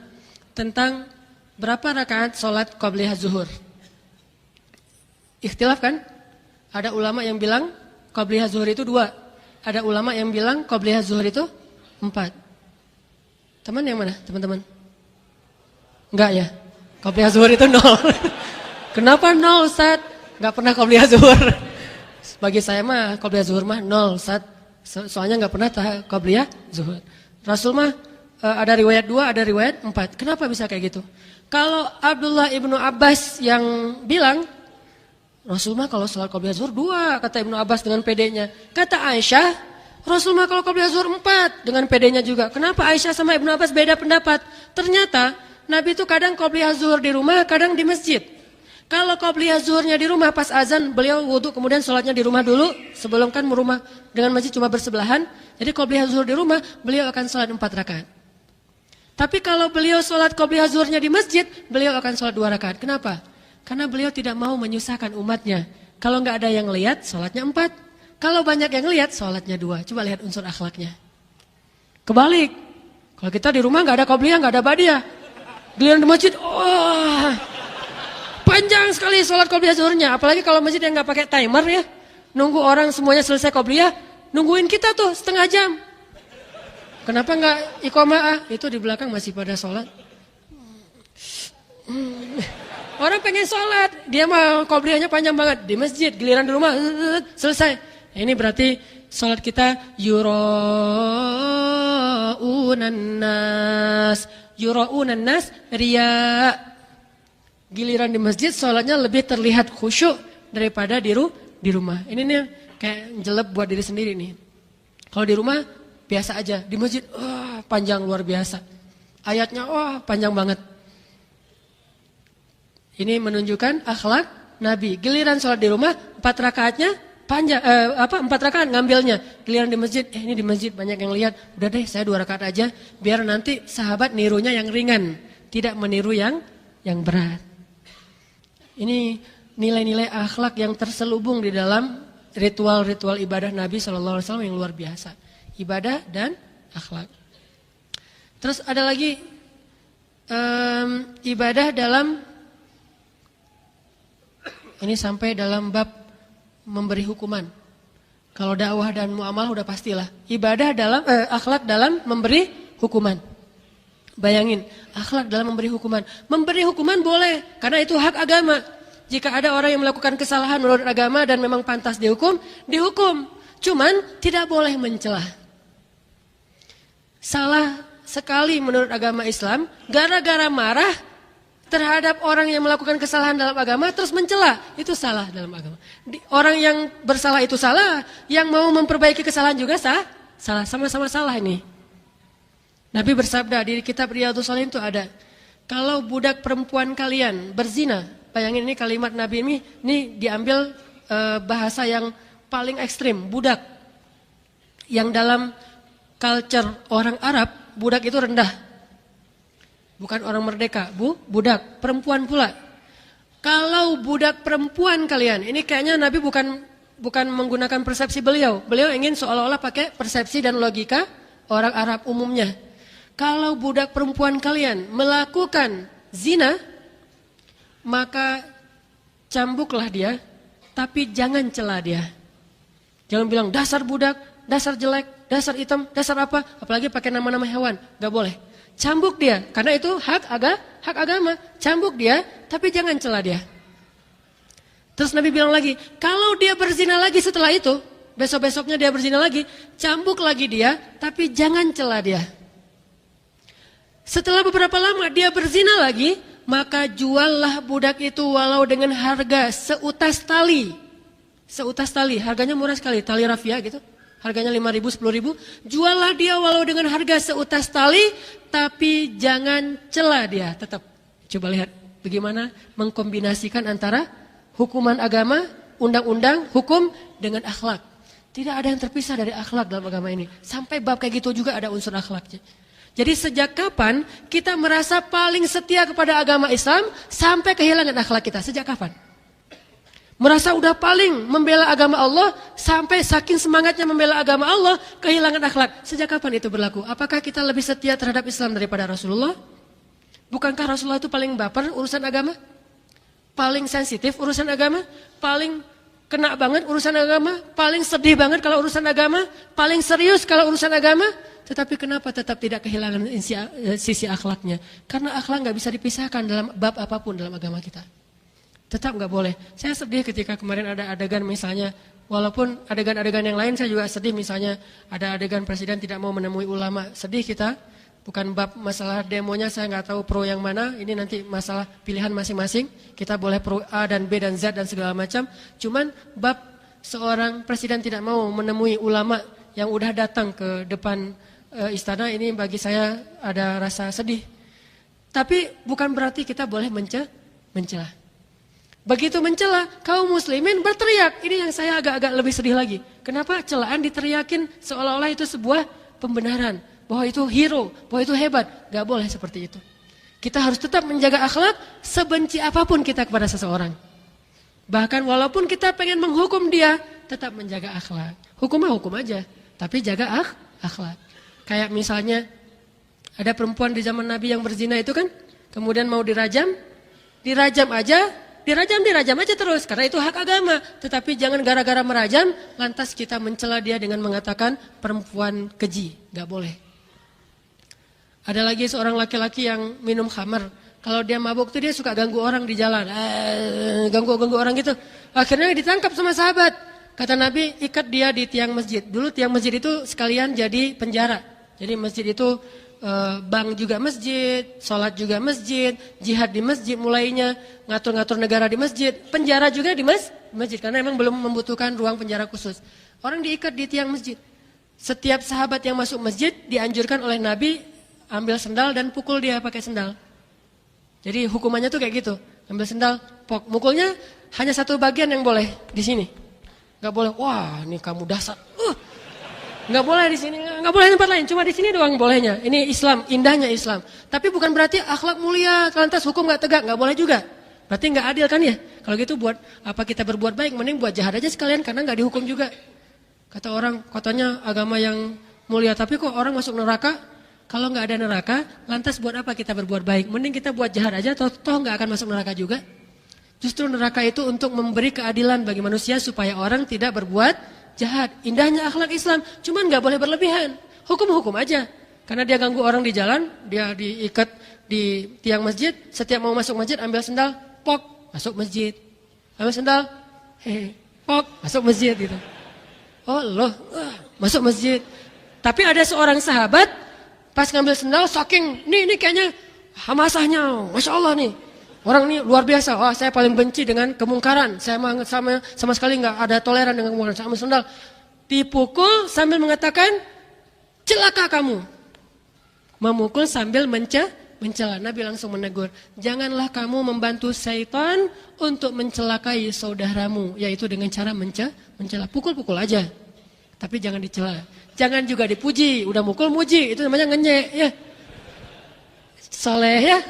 tentang berapa rakaat salat qabliyah zuhur. Ikhtilaf kan? Ada ulama yang bilang qabliyah zuhur itu 2. Ada ulama yang bilang qabliyah zuhur itu 4. Teman yang mana, teman-teman? Enggak ya? Qabliyah zuhur itu 0. Kenapa 0, Ustaz? Enggak pernah qabliyah zuhur. Bagi saya mah qabliyah zuhur mah 0, Ustaz. Soalnya enggak pernah qabliyah zuhur. Rasul mah ada riwayat 2, ada riwayat 4. Kenapa bisa kayak gitu? Kalau Abdullah ibnu Abbas yang bilang Rasul mah kalau salat qabliyah zuhur 2, kata Ibnu Abbas dengan pedenya. Kata Aisyah, Rasul mah kalau qabliyah zuhur 4 dengan pedenya juga. Kenapa Aisyah sama Ibnu Abbas beda pendapat? Ternyata Nabi itu kadang qabliyah zuhur di rumah, kadang di masjid. Kalau qabliyah zuhurnya di rumah pas azan, beliau wudu kemudian salatnya di rumah dulu. Sebelum kan rumah dengan masjid cuma bersebelahan. Jadi qabliyah zuhur di rumah, beliau akan salat 4 rakaat. Tapi kalau beliau salat qabliyah zuhurnya di masjid, beliau akan salat 2 rakaat. Kenapa? Karena beliau tidak mau menyusahkan umatnya. Kalau nggak ada yang lihat, sholatnya 4. Kalau banyak yang lihat, sholatnya 2. Coba lihat unsur akhlaknya. Kebalik. Kalau kita di rumah nggak ada qabliyah, nggak ada badiah. Giliran di masjid, panjang sekali sholat qabliyah zuhurnya. Apalagi kalau masjid yang nggak pakai timer ya, nunggu orang semuanya selesai qabliyah, nungguin kita tuh setengah jam. Kenapa nggak iqamah? Itu di belakang masih pada sholat. Orang pengen sholat, dia mah qabliyahnya panjang banget di masjid, giliran di rumah selesai. Ini berarti sholat kita yura'unan nas riya. Giliran di masjid sholatnya lebih terlihat khusyuk daripada di rumah. Ini nih kayak jelek buat diri sendiri nih. Kalau di rumah biasa aja, di masjid panjang luar biasa. Ayatnya panjang banget. Ini menunjukkan akhlak Nabi. Giliran sholat di rumah 4 rakaatnya panjang 4 rakaat ngambilnya. Giliran di masjid, ini di masjid banyak yang lihat. Udah deh saya 2 rakaat aja biar nanti sahabat nirunya yang ringan, tidak meniru yang berat. Ini nilai-nilai akhlak yang terselubung di dalam ritual-ritual ibadah Nabi SAW yang luar biasa. Ibadah dan akhlak. Terus ada lagi ibadah dalam ini sampai dalam bab memberi hukuman. Kalau dakwah dan muamalah udah pastilah. Ibadah dalam akhlak dalam memberi hukuman. Bayangin, akhlak dalam memberi hukuman. Memberi hukuman boleh karena itu hak agama. Jika ada orang yang melakukan kesalahan menurut agama dan memang pantas dihukum, dihukum. Cuman tidak boleh mencela. Salah sekali menurut agama Islam, gara-gara marah terhadap orang yang melakukan kesalahan dalam agama terus mencela, itu salah dalam agama. Orang yang bersalah itu salah, yang mau memperbaiki kesalahan juga salah, sama-sama salah ini. Nabi bersabda di kitab Riyadhus Shalihin itu ada, kalau budak perempuan kalian berzina, bayangin ini kalimat Nabi ini diambil bahasa yang paling ekstrim, budak. Yang dalam culture orang Arab, budak itu rendah. Bukan orang merdeka, budak, perempuan pula. Kalau budak perempuan kalian, ini kayaknya Nabi bukan menggunakan persepsi beliau. Beliau ingin seolah-olah pakai persepsi dan logika orang Arab umumnya. Kalau budak perempuan kalian melakukan zina, maka cambuklah dia, tapi jangan cela dia. Jangan bilang dasar budak, dasar jelek, dasar hitam, dasar apa, apalagi pakai nama-nama hewan, gak boleh. Cambuk dia, karena itu hak agama. Cambuk dia, tapi jangan cela dia. Terus Nabi bilang lagi, kalau dia berzina lagi setelah itu, Besok-besoknya dia berzina lagi, cambuk lagi dia, tapi jangan cela dia. Setelah beberapa lama dia berzina lagi, maka juallah budak itu walau dengan harga seutas tali. Seutas tali, harganya murah sekali, tali rafia gitu. Harganya 5.000, 10.000. Juallah dia walau dengan harga seutas tali, tapi jangan cela dia tetap. Coba lihat bagaimana mengkombinasikan antara hukuman agama, undang-undang, hukum dengan akhlak. Tidak ada yang terpisah dari akhlak dalam agama ini. Sampai bab kayak gitu juga ada unsur akhlaknya. Jadi sejak kapan kita merasa paling setia kepada agama Islam sampai kehilangan akhlak kita? Sejak kapan? Merasa udah paling membela agama Allah sampai saking semangatnya membela agama Allah kehilangan akhlak. Sejak kapan itu berlaku? Apakah kita lebih setia terhadap Islam daripada Rasulullah? Bukankah Rasulullah itu paling baper urusan agama? Paling sensitif urusan agama? Paling kena banget urusan agama, paling sedih banget kalau urusan agama, paling serius kalau urusan agama, tetapi kenapa tetap tidak kehilangan sisi akhlaknya? Karena akhlak nggak bisa dipisahkan dalam bab apapun dalam agama kita. Tetap nggak boleh. Saya sedih ketika kemarin ada adegan misalnya, walaupun adegan-adegan yang lain saya juga sedih, misalnya ada adegan presiden tidak mau menemui ulama, sedih kita. Bukan bab masalah demonya, saya nggak tahu pro yang mana. Ini nanti masalah pilihan masing-masing. Kita boleh pro A dan B dan Z dan segala macam. Cuman bab seorang presiden tidak mau menemui ulama yang udah datang ke depan istana, ini bagi saya ada rasa sedih. Tapi bukan berarti kita boleh mencela. Begitu mencela, kaum muslimin berteriak. Ini yang saya agak-agak lebih sedih lagi. Kenapa celaan diteriakin seolah-olah itu sebuah pembenaran? Bahwa itu hero, bahwa itu hebat. Gak boleh seperti itu. Kita harus tetap menjaga akhlak sebenci apapun kita kepada seseorang. Bahkan walaupun kita pengen menghukum dia, tetap menjaga akhlak. Hukum mah hukum aja, tapi jaga akhlak. Kayak misalnya ada perempuan di zaman Nabi yang berzina itu kan, kemudian mau dirajam aja terus, karena itu hak agama. Tetapi jangan gara-gara merajam, lantas kita mencela dia dengan mengatakan perempuan keji. Gak boleh. Ada lagi seorang laki-laki yang minum khamar. Kalau dia mabuk tuh dia suka ganggu orang di jalan. Ganggu orang gitu. Akhirnya ditangkap sama sahabat. Kata Nabi, ikat dia di tiang masjid. Dulu tiang masjid itu sekalian jadi penjara. Jadi masjid itu bank juga masjid, sholat juga masjid, jihad di masjid mulainya, ngatur-ngatur negara di masjid, penjara juga di masjid. Karena emang belum membutuhkan ruang penjara khusus. Orang diikat di tiang masjid. Setiap sahabat yang masuk masjid dianjurkan oleh Nabi ambil sendal dan pukul dia pakai sendal. Jadi hukumannya tuh kayak gitu. Ambil sendal, mukulnya hanya satu bagian yang boleh di sini. Gak boleh, wah ini kamu dasar. Gak boleh di sini, gak boleh tempat lain. Cuma di sini doang bolehnya. Ini Islam, indahnya Islam. Tapi bukan berarti akhlak mulia, lantas hukum gak tegak, gak boleh juga. Berarti gak adil kan ya? Kalau gitu buat apa kita berbuat baik, mending buat jahat aja sekalian karena gak dihukum juga. Kata orang, katanya agama yang mulia, tapi kok orang masuk neraka? Kalau nggak ada neraka, lantas buat apa kita berbuat baik? Mending kita buat jahat aja, toh nggak akan masuk neraka juga. Justru neraka itu untuk memberi keadilan bagi manusia supaya orang tidak berbuat jahat. Indahnya akhlak Islam, cuman nggak boleh berlebihan. Hukum-hukum aja. Karena dia ganggu orang di jalan, dia diikat di tiang masjid. Setiap mau masuk masjid ambil sendal, pok, masuk masjid. Ambil sendal, pok, masuk masjid gitu. Oh loh, masuk masjid. Tapi ada seorang sahabat. Pas ngambil sendal, saking, ini kayaknya hamasahnya, Masya Allah nih. Orang ini luar biasa, wah saya paling benci dengan kemungkaran. Saya sama sekali nggak ada toleran dengan kemungkaran. Saya ambil sendal, dipukul sambil mengatakan, celaka kamu. Memukul sambil mencela. Nabi langsung menegur, janganlah kamu membantu syaitan untuk mencelakai saudaramu. Yaitu dengan cara mencela, pukul-pukul aja. Tapi jangan dicela. Jangan juga dipuji, udah mukul muji, itu namanya ngenyek ya. Soleh ya.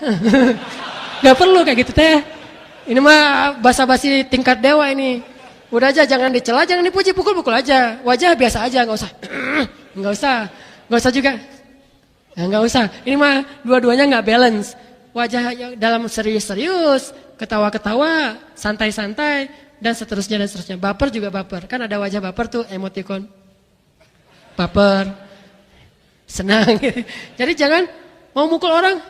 Gak perlu kayak gitu teh. Ini mah basa-basi tingkat dewa ini. Udah aja jangan dicela, jangan dipuji, pukul-pukul aja. Wajah biasa aja, gak usah. Gak usah juga. Ya, gak usah. Ini mah dua-duanya gak balance. Wajah yang dalam serius-serius, ketawa-ketawa, santai-santai, dan seterusnya. Baper juga baper. Kan ada wajah baper tuh, emoticon. Baper, senang. Jadi jangan mau mukul orang.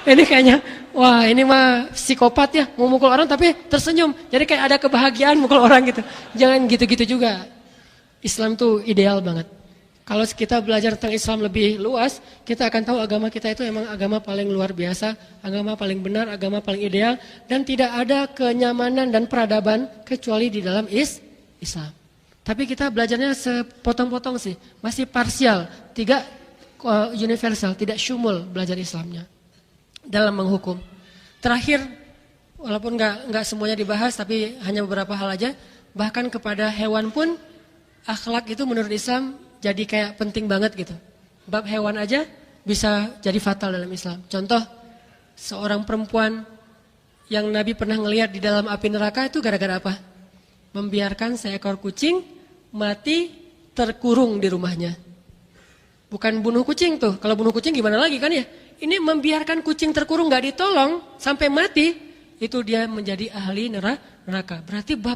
Ini kayaknya Wah ini mah psikopat ya, mau mukul orang tapi tersenyum. Jadi kayak ada kebahagiaan mukul orang gitu. Jangan gitu-gitu juga. Islam tuh ideal banget. Kalau kita belajar tentang Islam lebih luas, kita akan tahu agama kita itu emang agama paling luar biasa, agama paling benar, agama paling ideal. Dan tidak ada kenyamanan dan peradaban kecuali di dalam Islam. Tapi kita belajarnya sepotong-potong sih, masih parsial, tidak universal, tidak syumul belajar Islamnya. Dalam menghukum. Terakhir, walaupun nggak semuanya dibahas, tapi hanya beberapa hal aja. Bahkan kepada hewan pun, akhlak itu menurut Islam jadi kayak penting banget gitu. Bab hewan aja bisa jadi fatal dalam Islam. Contoh, seorang perempuan yang Nabi pernah ngelihat di dalam api neraka itu gara-gara apa? Membiarkan seekor kucing mati terkurung di rumahnya. Bukan bunuh kucing tuh. Kalau bunuh kucing gimana lagi kan ya? Ini membiarkan kucing terkurung gak ditolong sampai mati, itu dia menjadi ahli neraka. Berarti bab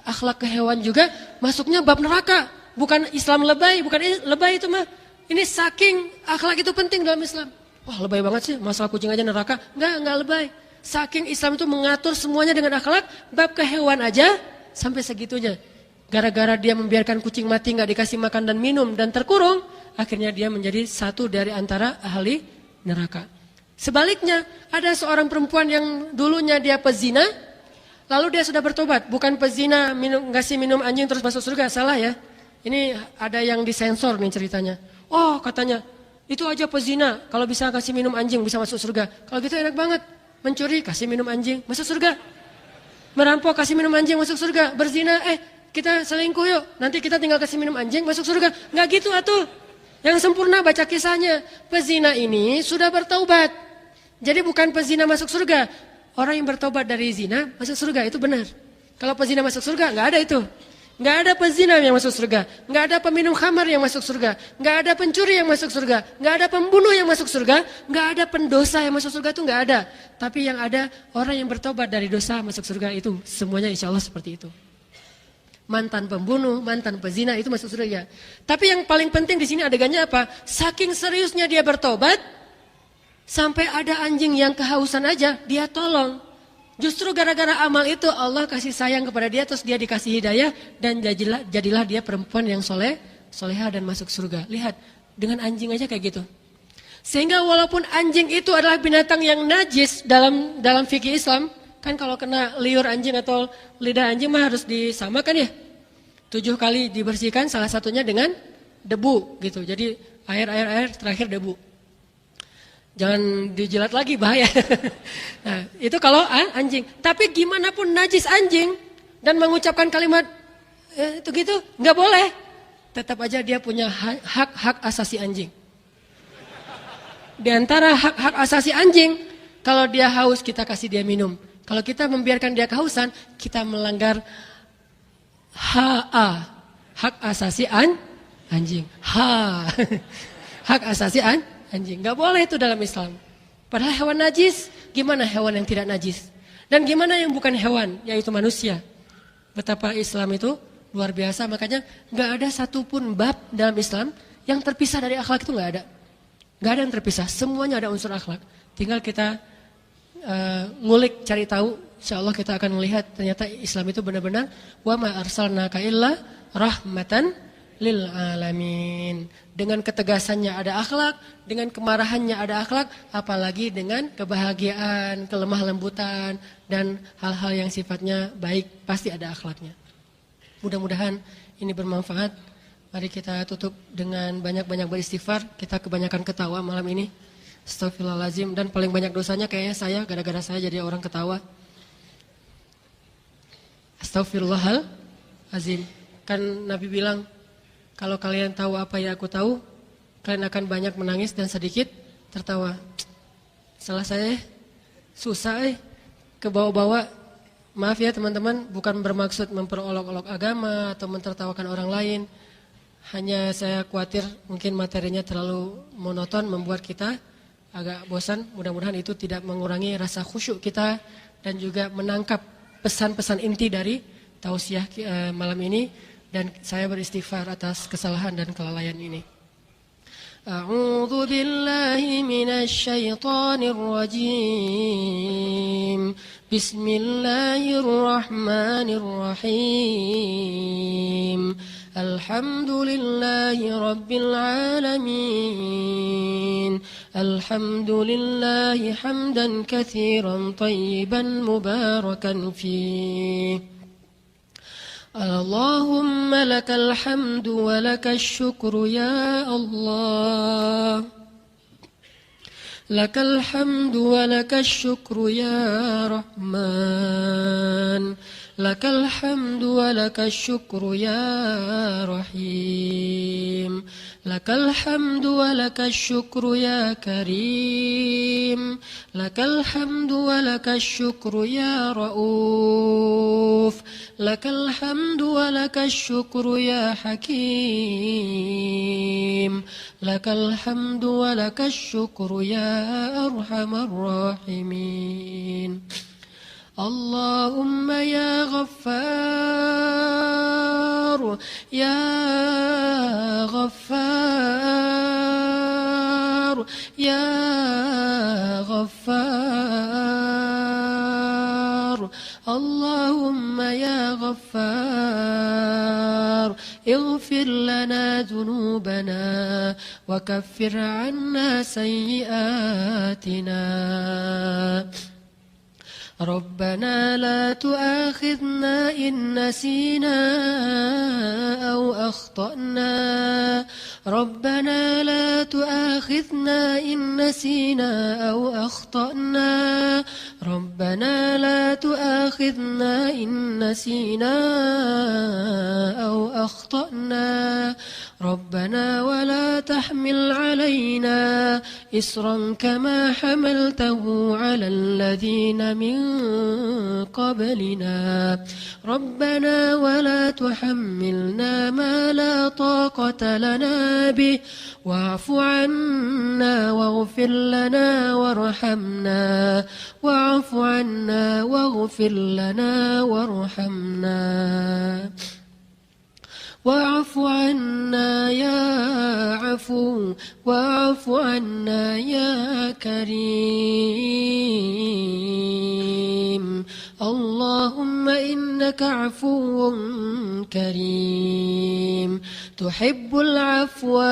akhlak ke hewan juga masuknya bab neraka. Bukan Islam lebay, bukan lebay itu mah. Ini saking akhlak itu penting dalam Islam. Wah lebay banget sih, masalah kucing aja neraka. Enggak lebay. Saking Islam itu mengatur semuanya dengan akhlak, bab ke hewan aja sampai segitunya. Gara-gara dia membiarkan kucing mati gak dikasih makan dan minum dan terkurung, akhirnya dia menjadi satu dari antara ahli neraka. Sebaliknya, ada seorang perempuan yang dulunya dia pezina, lalu dia sudah bertobat. Bukan pezina ngasih minum anjing terus masuk surga, salah ya. Ini ada yang disensor nih ceritanya. Oh katanya, itu aja pezina, kalau bisa kasih minum anjing bisa masuk surga. Kalau gitu enak banget, mencuri kasih minum anjing masuk surga. Merampok kasih minum anjing masuk surga. Berzina, kita selingkuh yuk, nanti kita tinggal kasih minum anjing masuk surga. Nggak gitu atuh. Yang sempurna baca kisahnya. Pezina ini sudah bertaubat. Jadi bukan pezina masuk surga. Orang yang bertaubat dari zina masuk surga, itu benar. Kalau pezina masuk surga, nggak ada itu. Nggak ada pezina yang masuk surga. Nggak ada peminum khamar yang masuk surga. Nggak ada pencuri yang masuk surga. Nggak ada pembunuh yang masuk surga. Nggak ada pendosa yang masuk surga, itu nggak ada. Tapi yang ada orang yang bertaubat dari dosa masuk surga, itu semuanya insya Allah seperti itu. Mantan pembunuh, mantan pezina itu masuk surga. Tapi yang paling penting di sini adegannya apa? Saking seriusnya dia bertobat, sampai ada anjing yang kehausan aja, dia tolong. Justru gara-gara amal itu Allah kasih sayang kepada dia, terus dia dikasih hidayah, dan jadilah dia perempuan yang soleha dan masuk surga. Lihat, dengan anjing aja kayak gitu. Sehingga walaupun anjing itu adalah binatang yang najis dalam fikih Islam, kan kalau kena liur anjing atau lidah anjing mah harus disamakan ya. 7 kali dibersihkan, salah satunya dengan debu gitu. Jadi air terakhir debu. Jangan dijilat lagi, bahaya. Nah, itu kalau anjing. Tapi gimana pun najis anjing dan mengucapkan kalimat itu gitu, nggak boleh. Tetap aja dia punya hak asasi anjing. Di antara hak asasi anjing, kalau dia haus kita kasih dia minum. Kalau kita membiarkan dia kehausan, kita melanggar hak asasi anjing. Hak asasi anjing. Gak boleh itu dalam Islam. Padahal hewan najis, gimana hewan yang tidak najis? Dan gimana yang bukan hewan, yaitu manusia? Betapa Islam itu luar biasa, makanya gak ada satupun bab dalam Islam yang terpisah dari akhlak, itu gak ada. Gak ada yang terpisah, semuanya ada unsur akhlak. Tinggal kita ngulik, cari tahu, insyaallah kita akan melihat ternyata Islam itu benar-benar wa ma arsalnaka illa rahmatan lil alamin. Dengan ketegasannya ada akhlak, dengan kemarahannya ada akhlak, apalagi dengan kebahagiaan, kelemah lembutan dan hal-hal yang sifatnya baik, pasti ada akhlaknya. Mudah-mudahan ini bermanfaat. Mari kita tutup dengan banyak-banyak beristighfar. Kita kebanyakan ketawa malam ini. Astagfirullahaladzim. Dan paling banyak dosanya kayaknya saya, gara-gara saya jadi orang ketawa. Astagfirullahaladzim. Kan Nabi bilang, kalau kalian tahu apa yang aku tahu, kalian akan banyak menangis dan sedikit tertawa. Salah saya, susah kebawa-bawa. Maaf ya teman-teman, bukan bermaksud memperolok-olok agama atau mentertawakan orang lain. Hanya saya khawatir mungkin materinya terlalu monoton membuat kita agak bosan. Mudah-mudahan itu tidak mengurangi rasa khusyuk kita dan juga menangkap pesan-pesan inti dari tausiah malam ini. Dan saya beristighfar atas kesalahan dan kelalaian ini. أعوذ بالله من الشيطان الرجيم بسم الله الرحمن الرحيم الحمد لله رب العالمين الحمد لله حمدا كثيرا طيبا مباركا فيه اللهم لك الحمد ولك الشكر يا الله لك الحمد ولك الشكر يا رحمن لك الحمد ولك الشكر يا رحيم لك الحمد ولك الشكر يا كريم لك الحمد ولك الشكر يا رؤوف لك الحمد ولك الشكر يا حكيم لك الحمد ولك الشكر يا أرحم الراحمين اللهم يا غفار يا غفار يا غفار اللهم يا غفار اغفر لنا ذنوبنا وكفر عنا سيئاتنا ربنا لا تؤاخذنا إن نسينا أو أخطأنا ربنا لا تؤاخذنا إن نسينا أو أخطأنا ربنا لا تؤاخذنا إن نسينا أو أخطأنا ربنا ولا تحمل علينا إصرا كما حملته على الذين من قبلنا ربنا ولا تحملنا ما لا طاقة لنا به واعف عنا واغفر لنا وارحمنا واعف عنا واغفر لنا وارحمنا واعف عنا يا عفو واعف عنا يا كريم اللهم إنك عفو كريم تحب العفو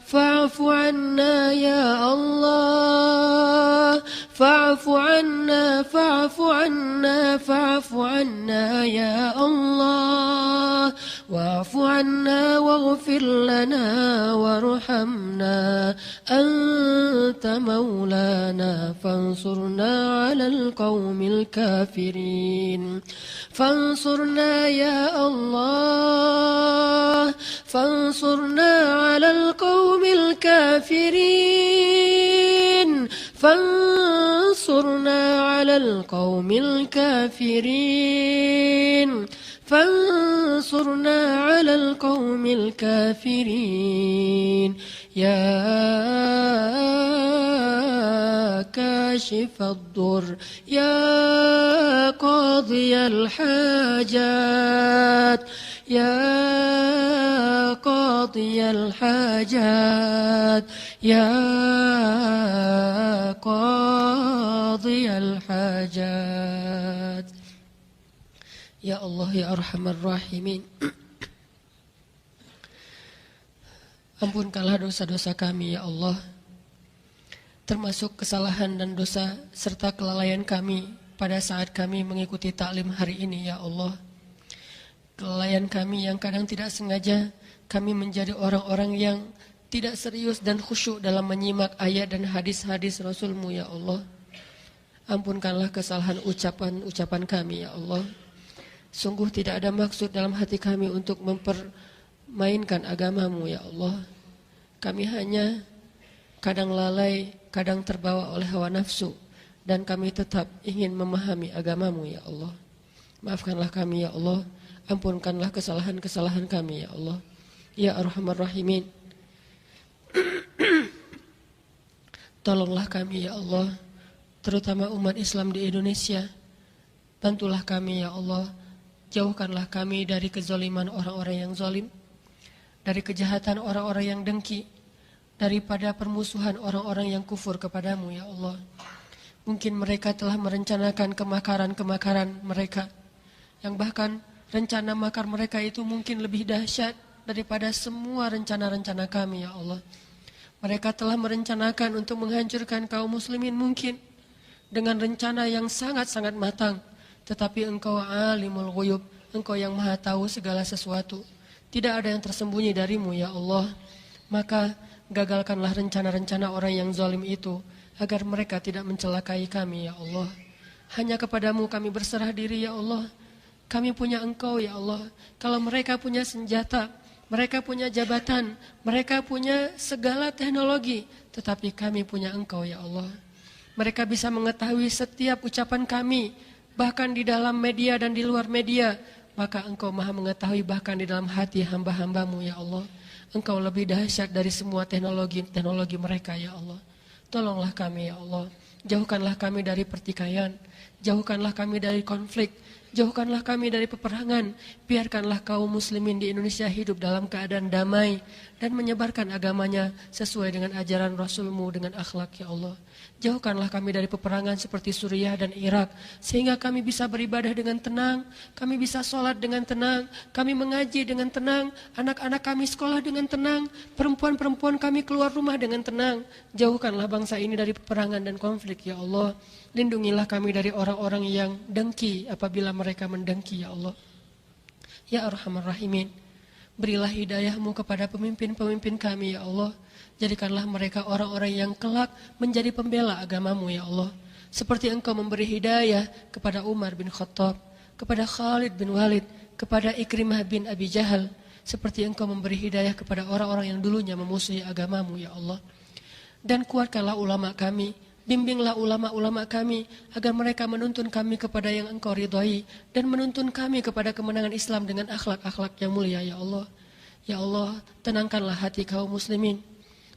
فاعف عنا يا الله فاعف عنا فاعف عنا فاعف عنا يا الله واعف عنا واغفر لنا وارحمنا أنت مولانا فانصرنا على القوم الكافرين فانصرنا يا الله فانصرنا على القوم الكافرين فانصرنا على القوم الكافرين فانصرنا على القوم الكافرين يا كاشف الضر يا قاضي الحاجات يا قاضي الحاجات يا قاضي الحاجات Ya Allah ya Arhamar Rahimin. Ampunkanlah dosa-dosa kami ya Allah, termasuk kesalahan dan dosa serta kelalaian kami pada saat kami mengikuti taklim hari ini ya Allah. Kelalaian kami yang kadang tidak sengaja kami menjadi orang-orang yang tidak serius dan khusyuk dalam menyimak ayat dan hadis-hadis Rasul-Mu ya Allah. Ampunkanlah kesalahan ucapan-ucapan kami ya Allah. Sungguh tidak ada maksud dalam hati kami untuk mempermainkan agama-Mu ya Allah. Kami hanya kadang lalai, kadang terbawa oleh hawa nafsu, dan kami tetap ingin memahami agama-Mu ya Allah. Maafkanlah kami ya Allah, ampunkanlah kesalahan-kesalahan kami ya Allah. Ya Arhamar Rahimin. Tolonglah kami ya Allah, terutama umat Islam di Indonesia. Bantulah kami ya Allah. Jauhkanlah kami dari kezaliman orang-orang yang zalim, dari kejahatan orang-orang yang dengki, daripada permusuhan orang-orang yang kufur kepadamu ya Allah. Mungkin mereka telah merencanakan kemakaran-kemakaran mereka, yang bahkan rencana makar mereka itu mungkin lebih dahsyat daripada semua rencana-rencana kami ya Allah. Mereka telah merencanakan untuk menghancurkan kaum muslimin mungkin dengan rencana yang sangat-sangat matang. Tetapi Engkau alimul ghuyub, Engkau yang maha tahu segala sesuatu. Tidak ada yang tersembunyi darimu ya Allah. Maka gagalkanlah rencana-rencana orang yang zalim itu, agar mereka tidak mencelakai kami ya Allah. Hanya kepadamu kami berserah diri ya Allah. Kami punya Engkau ya Allah. Kalau mereka punya senjata, mereka punya jabatan, mereka punya segala teknologi, tetapi kami punya Engkau ya Allah. Mereka bisa mengetahui setiap ucapan kami, bahkan di dalam media dan di luar media. Maka Engkau maha mengetahui bahkan di dalam hati hamba-hambamu ya Allah. Engkau lebih dahsyat dari semua teknologi mereka ya Allah. Tolonglah kami ya Allah. Jauhkanlah kami dari pertikaian. Jauhkanlah kami dari konflik. Jauhkanlah kami dari peperangan. Biarkanlah kaum muslimin di Indonesia hidup dalam keadaan damai dan menyebarkan agamanya sesuai dengan ajaran Rasulmu dengan akhlak ya Allah. Jauhkanlah kami dari peperangan seperti Suriah dan Irak, sehingga kami bisa beribadah dengan tenang, kami bisa sholat dengan tenang, kami mengaji dengan tenang, anak-anak kami sekolah dengan tenang, perempuan-perempuan kami keluar rumah dengan tenang. Jauhkanlah bangsa ini dari peperangan dan konflik ya Allah. Lindungilah kami dari orang-orang yang dengki apabila mereka mendengki ya Allah. Ya Arhamar Rahimin, berilah hidayahmu kepada pemimpin-pemimpin kami ya Allah. Jadikanlah mereka orang-orang yang kelak menjadi pembela agamamu ya Allah. Seperti Engkau memberi hidayah kepada Umar bin Khattab, kepada Khalid bin Walid, kepada Ikrimah bin Abi Jahal. Seperti Engkau memberi hidayah kepada orang-orang yang dulunya memusuhi agamamu ya Allah. Dan kuatkanlah ulama kami, bimbinglah ulama-ulama kami agar mereka menuntun kami kepada yang Engkau ridhai dan menuntun kami kepada kemenangan Islam dengan akhlak-akhlak yang mulia ya Allah. Ya Allah, tenangkanlah hati kaum muslimin,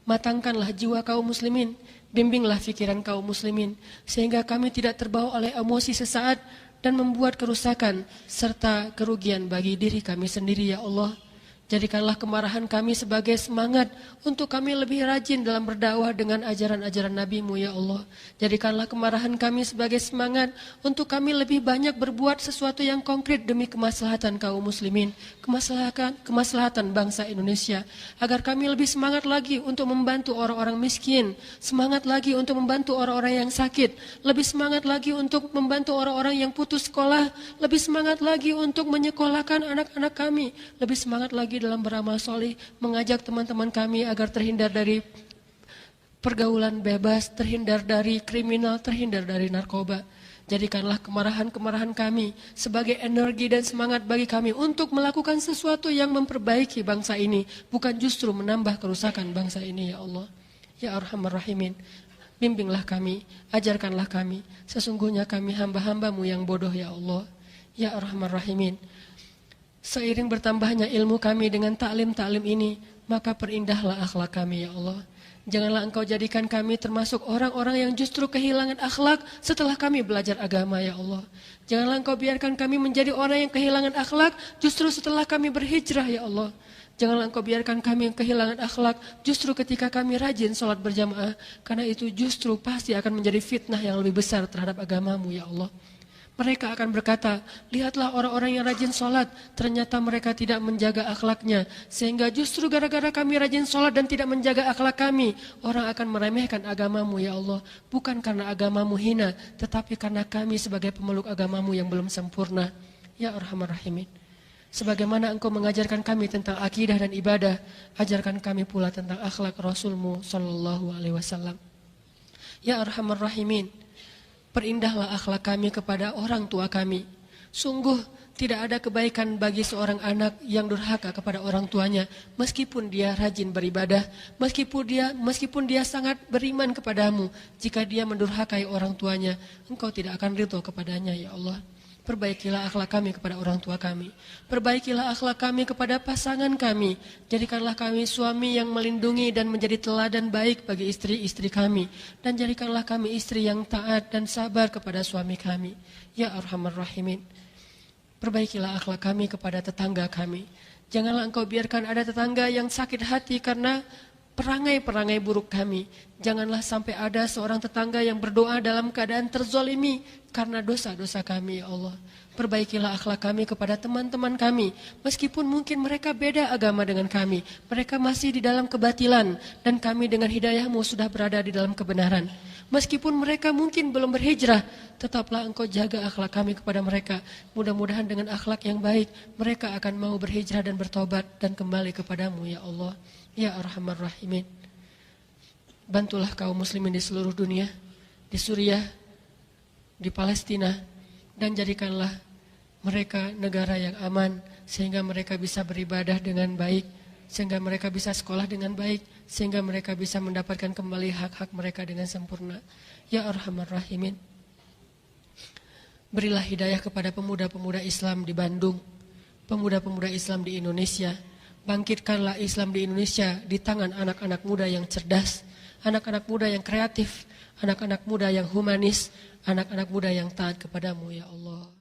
matangkanlah jiwa kaum muslimin, bimbinglah fikiran kaum muslimin sehingga kami tidak terbawa oleh emosi sesaat dan membuat kerusakan serta kerugian bagi diri kami sendiri ya Allah. Jadikanlah kemarahan kami sebagai semangat untuk kami lebih rajin dalam berdakwah dengan ajaran-ajaran Nabi-Mu ya Allah. Jadikanlah kemarahan kami sebagai semangat untuk kami lebih banyak berbuat sesuatu yang konkret demi kemaslahatan kaum muslimin, kemaslahatan bangsa Indonesia, agar kami lebih semangat lagi untuk membantu orang-orang miskin, semangat lagi untuk membantu orang-orang yang sakit, lebih semangat lagi untuk membantu orang-orang yang putus sekolah, lebih semangat lagi untuk menyekolahkan anak-anak kami, lebih semangat lagi dalam beramal soleh, mengajak teman-teman kami agar terhindar dari pergaulan bebas, terhindar dari kriminal, terhindar dari narkoba. Jadikanlah kemarahan-kemarahan kami sebagai energi dan semangat bagi kami untuk melakukan sesuatu yang memperbaiki bangsa ini, bukan justru menambah kerusakan bangsa ini ya Allah. Ya Arhamar Rahimin, bimbinglah kami, ajarkanlah kami, sesungguhnya kami hamba-hambamu yang bodoh ya Allah. Ya Arhamar Rahimin, seiring bertambahnya ilmu kami dengan taklim-taklim ini, maka perindahlah akhlak kami ya Allah. Janganlah Engkau jadikan kami termasuk orang-orang yang justru kehilangan akhlak setelah kami belajar agama ya Allah. Janganlah Engkau biarkan kami menjadi orang yang kehilangan akhlak justru setelah kami berhijrah ya Allah. Janganlah Engkau biarkan kami kehilangan akhlak justru ketika kami rajin sholat berjamaah, karena itu justru pasti akan menjadi fitnah yang lebih besar terhadap agamamu ya Allah. Mereka akan berkata, lihatlah orang-orang yang rajin sholat, ternyata mereka tidak menjaga akhlaknya. Sehingga justru gara-gara kami rajin sholat dan tidak menjaga akhlak kami, orang akan meremehkan agamamu ya Allah. Bukan karena agamamu hina, tetapi karena kami sebagai pemeluk agamamu yang belum sempurna. Ya Arhamar Rahimin, sebagaimana Engkau mengajarkan kami tentang akidah dan ibadah, ajarkan kami pula tentang akhlak Rasulmu Sallallahu Alaihi Wasallam. Ya Arhamar Rahimin, perindahlah akhlak kami kepada orang tua kami. Sungguh tidak ada kebaikan bagi seorang anak yang durhaka kepada orang tuanya, meskipun dia rajin beribadah, meskipun dia sangat beriman kepadamu. Jika dia mendurhakai orang tuanya, Engkau tidak akan ridho kepadanya ya Allah. Perbaikilah akhlak kami kepada orang tua kami. Perbaikilah akhlak kami kepada pasangan kami. Jadikanlah kami suami yang melindungi dan menjadi teladan baik bagi istri-istri kami. Dan jadikanlah kami istri yang taat dan sabar kepada suami kami. Ya Arhamar Rahimin, perbaikilah akhlak kami kepada tetangga kami. Janganlah Engkau biarkan ada tetangga yang sakit hati karena perangai-perangai buruk kami. Janganlah sampai ada seorang tetangga yang berdoa dalam keadaan terzolimi karena dosa-dosa kami, ya Allah. Perbaikilah akhlak kami kepada teman-teman kami. Meskipun mungkin mereka beda agama dengan kami. Mereka masih di dalam kebatilan. Dan kami dengan hidayah-Mu sudah berada di dalam kebenaran. Meskipun mereka mungkin belum berhijrah, tetaplah Engkau jaga akhlak kami kepada mereka. Mudah-mudahan dengan akhlak yang baik, mereka akan mau berhijrah dan bertobat dan kembali kepadamu, ya Allah. Ya Arhamar Rahimin. Bantulah kaum muslimin di seluruh dunia, di Suriah, di Palestina, dan jadikanlah mereka negara yang aman, sehingga mereka bisa beribadah dengan baik, sehingga mereka bisa sekolah dengan baik, sehingga mereka bisa mendapatkan kembali hak-hak mereka dengan sempurna. Ya Arhamar Rahimin. Berilah hidayah kepada pemuda-pemuda Islam di Bandung, pemuda-pemuda Islam di Indonesia. Bangkitkanlah Islam di Indonesia di tangan anak-anak muda yang cerdas, anak-anak muda yang kreatif, anak-anak muda yang humanis, anak-anak muda yang taat kepadamu, ya Allah.